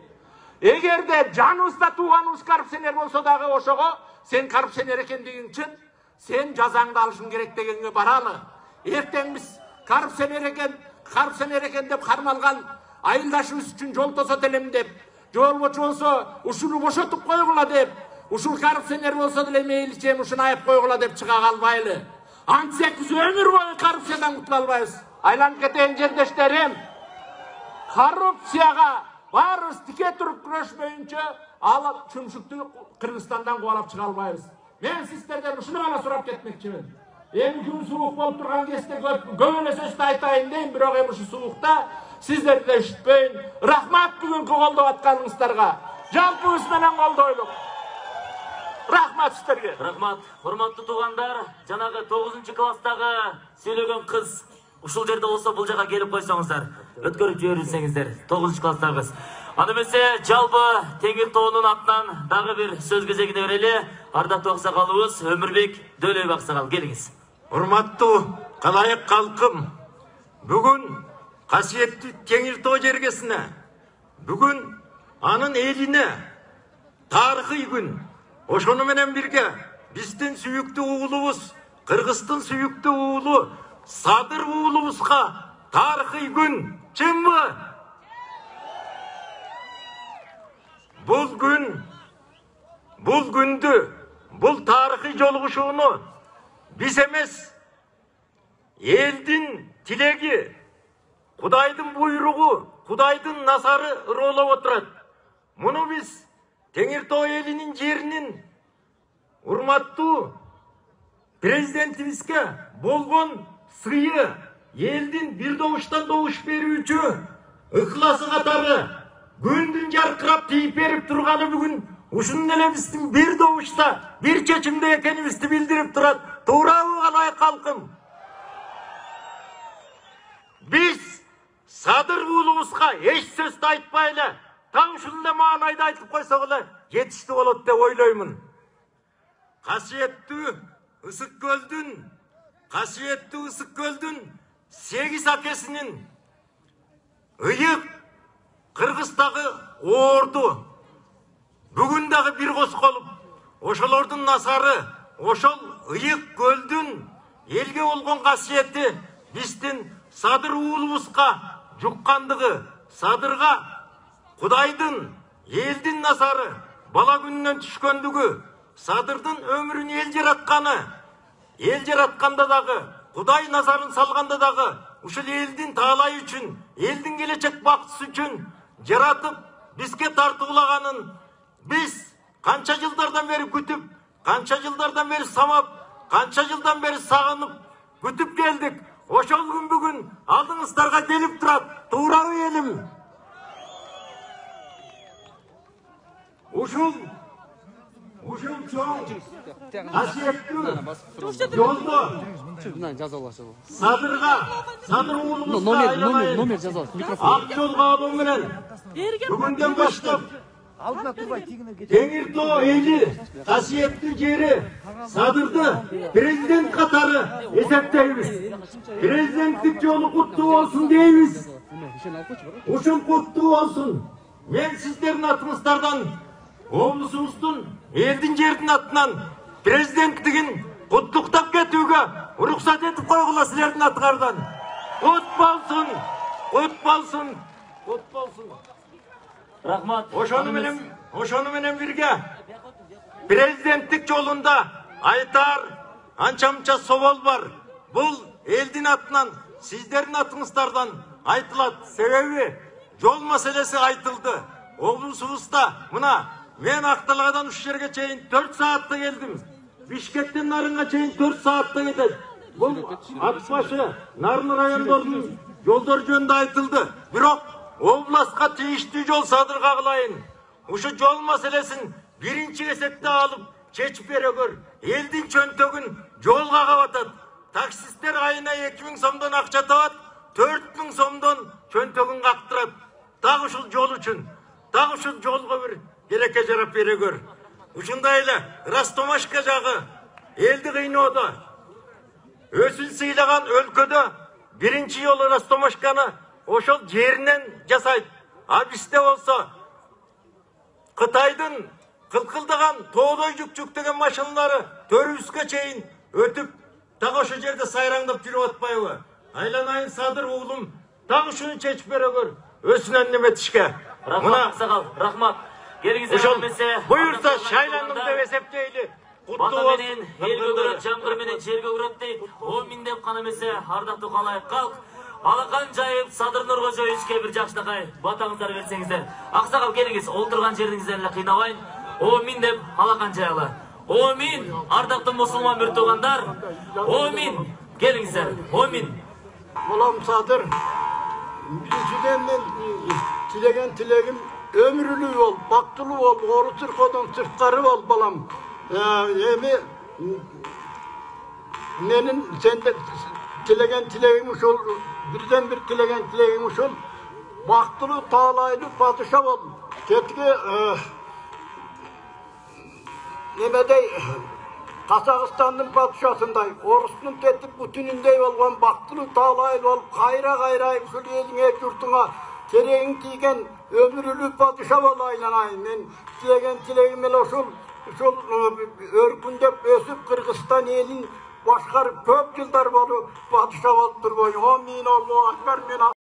Эгерде жаныбызда тууганыбыз коррупционер болсо дагы ошого сен коррупционер экендигиң үчүн сен жазаңды алышың керек дегенге баралы. Эртең биз коррупционер экен деп кармалган айылдашыбыз үчүн жол тосот элем деп, жол болсо ушуну бошотуп койгула деп, ушул коррупционер болсо деле мейли чейин ушуну аяп койгула деп чыга калбайлы. Антсек биз өмүр бою коррупциядан кутула албайбыз. Айланып кетейин жердештерим. Коррупцияга баарыбыз тике туруп күрөшмөйүнчө Ал чүмшүктү Кыргызстандан кубалап чыга албайбыз. Мен сиздерден ушуну гана сурап кетмекчимин. Эми күн суук болуп турган кезде көп эле сөздү айтайын дейм, бирок эми ушу суукта сиздерди ишитпейин. Рахмат бүгүнкү колдоп атканыңыздарга. Жалпыбыз менен колдойлук. Рахмат сиздерге. Рахмат. Урматтуу туугандар, жанагы 9-класстагы сүйлөгөн кыз ушул жерде болсо бул жака келип койсоңуздар, өткөрүп жиберилсеңиздер. 9-класстагы кыз. Аны эмесе жалпы Теңир тоонун атынан дагы бир сөз кезегине берели. Ардактуу аксакалыбыз Өмүрбек Дөөлөб аксакал, келиңиз. Урматтуу калайык калкым, бүгүн касиеттүү Теңир тоо жергесине, бүгүн анын элине тарыхый күн. Ошону менен бирге биздин сүйүктүү уулубуз, Кыргыздын сүйүктүү уулу Садыр уулубузга тарыхый күн. Чынбы? Бул күндү, бул тарыхый жолугушууну биз эмес, элдин тилеги, Кудайдын буйругу, Кудайдын насары ыроолоп отурат. Муну биз Теңир тоо элинин жеринин урматтуу президентибизге болгон сыйы, элдин бир добуштан добуш берүүчү ыхласы катары күндүн жаркырап тийип берип турганы бүгүн ушунун эле биздин бир добушта, бир чечимде экенибизди билдирип турат. Туурабы калайык калкым? Биз Садыр уулубузга эч сөздү айтпай эле, так ушул эле маанайда айтып койсок эле жетиштүү болот деп ойлоймун. Касиеттүү Ысык көлдүн 8 акесинин ыйык Кыргыздагы орду бүгүн дагы бир косколуп, ошолордун насары, ошол ыйык көлдүн элге болгон касиети биздин Садыр уулубузга жуккандыгы, Садырга Кудайдын, элдин насары бала күнүнөн түшкөндүгү, Садырдын өмүрүн эл жаратканда дагы, Кудай назарын салганда дагы, ушул элдин таалайы үчүн, элдин келечек бактысы үчүн жаратып, бизге тартуулаганын биз канча жылдардан бери күтүп, канча жылдардан бери самап, канча жылдан бери сагынып, күтүп келдик. Ошол күн бүгүн алдыңыздарга келип турат. Туурабы элим? Ушул чоң касиеттүү жолдо Садыр уулубузга айланайын ак жолго алуу менен бүгүндөн баштап Теңир тоо эли касиеттүү жери Садырды президент катары эсептейбиз. Президенттик жолу куттуу болсун дейбиз. Ушул куттуу болсун. Мен сиздердин атыңыздардан, облусубуздун, элдин жердин атынан президенттигин куттуктап кетүүгө уруксат этип койгула силердин атыңардан. Кут болсун, кут болсун, кут болсун. Рахмат. Ошону менен бирге президенттик жолунда айтар анча-мынча собол бар. Бул элдин атынан, сиздердин атыңыздардан айтылат. Себеби жол маселеси айтылды. Облусубузда мына мен Акталгадан ушу жерге чейин 4 саатта келдим. Бишкектен Нарынга чейин 4 саатта кетет. Бул ат башы Нарын райондордун жолдор жөнүндө айтылды. Бирок областка тийиштүү жол Садырга кылайын. Ушу жол маселесин биринчи кезекте алып чечип берөгөр. Элдин чөнтөгүн жолга кабатат. Таксисттер айына 2000 сомдон акча табат, 4000 сомдон чөнтөгүн кактырат. Так ушул жол үчүн, так ушул жолго бир келеке жарап берөгөр. Ушундай эле Растомашка жагы элди кыйноодо. Өзүн сыйлаган өлкөдө биринчи жолу Растомашканы ошол жеринен жасайт. А бизде болсо Кытайдын кылкылдаган тоодой жүктөгөн машиналары төрүбүзгө чейин өтүп, так ошол жерде сайраңдап жүрүп атпайбы? Айланайын Садыр уулум, так ушуну чечип берөгөр. Өзүнөн неметишке. Рахмат. Келиңиздер эмесе. Буюрса шайландым деп эсептейли. Бата менен эл көгөрөт, жамгыр менен жер көгөрөт дейт. 10 000 деп кана эмесе, ардактуу калайык калк. Алақан жайып Садыр Нұрғожоевичке бір жакшынакай батаңыздар берсеңіздер. Аксакал келиңиз, олтурган жериңизден эле кыйнабайын. Омин деп алақан жайалы. Омин, ардактуу мусулман бир туугандар. Омин, келиңиздер. Омин. Bolam Sadır, birisinden men tilegen tilegim ömürlü ol, baktılı ol, oru Türko'dan Türkları ol balam. Emi menin sende tilegen tilegim ol, birden bir tilegen tilegim ol, baktılı tağlaylı padişah ol. Ketki nemedey Kazakistan'ın padişahınday, Orus'un tetip bütünündey olgan baktılı tağlaylı ol, kayra usul eline yurtuna tereğin tiygen ömürlü padişah ol aylanayın. Men tilegen tilegim el osul örgündep ösüp Kırgızstan elin başkarıp köp yıllar bolu padişah olup durboyun. Amin Allahu Akbar.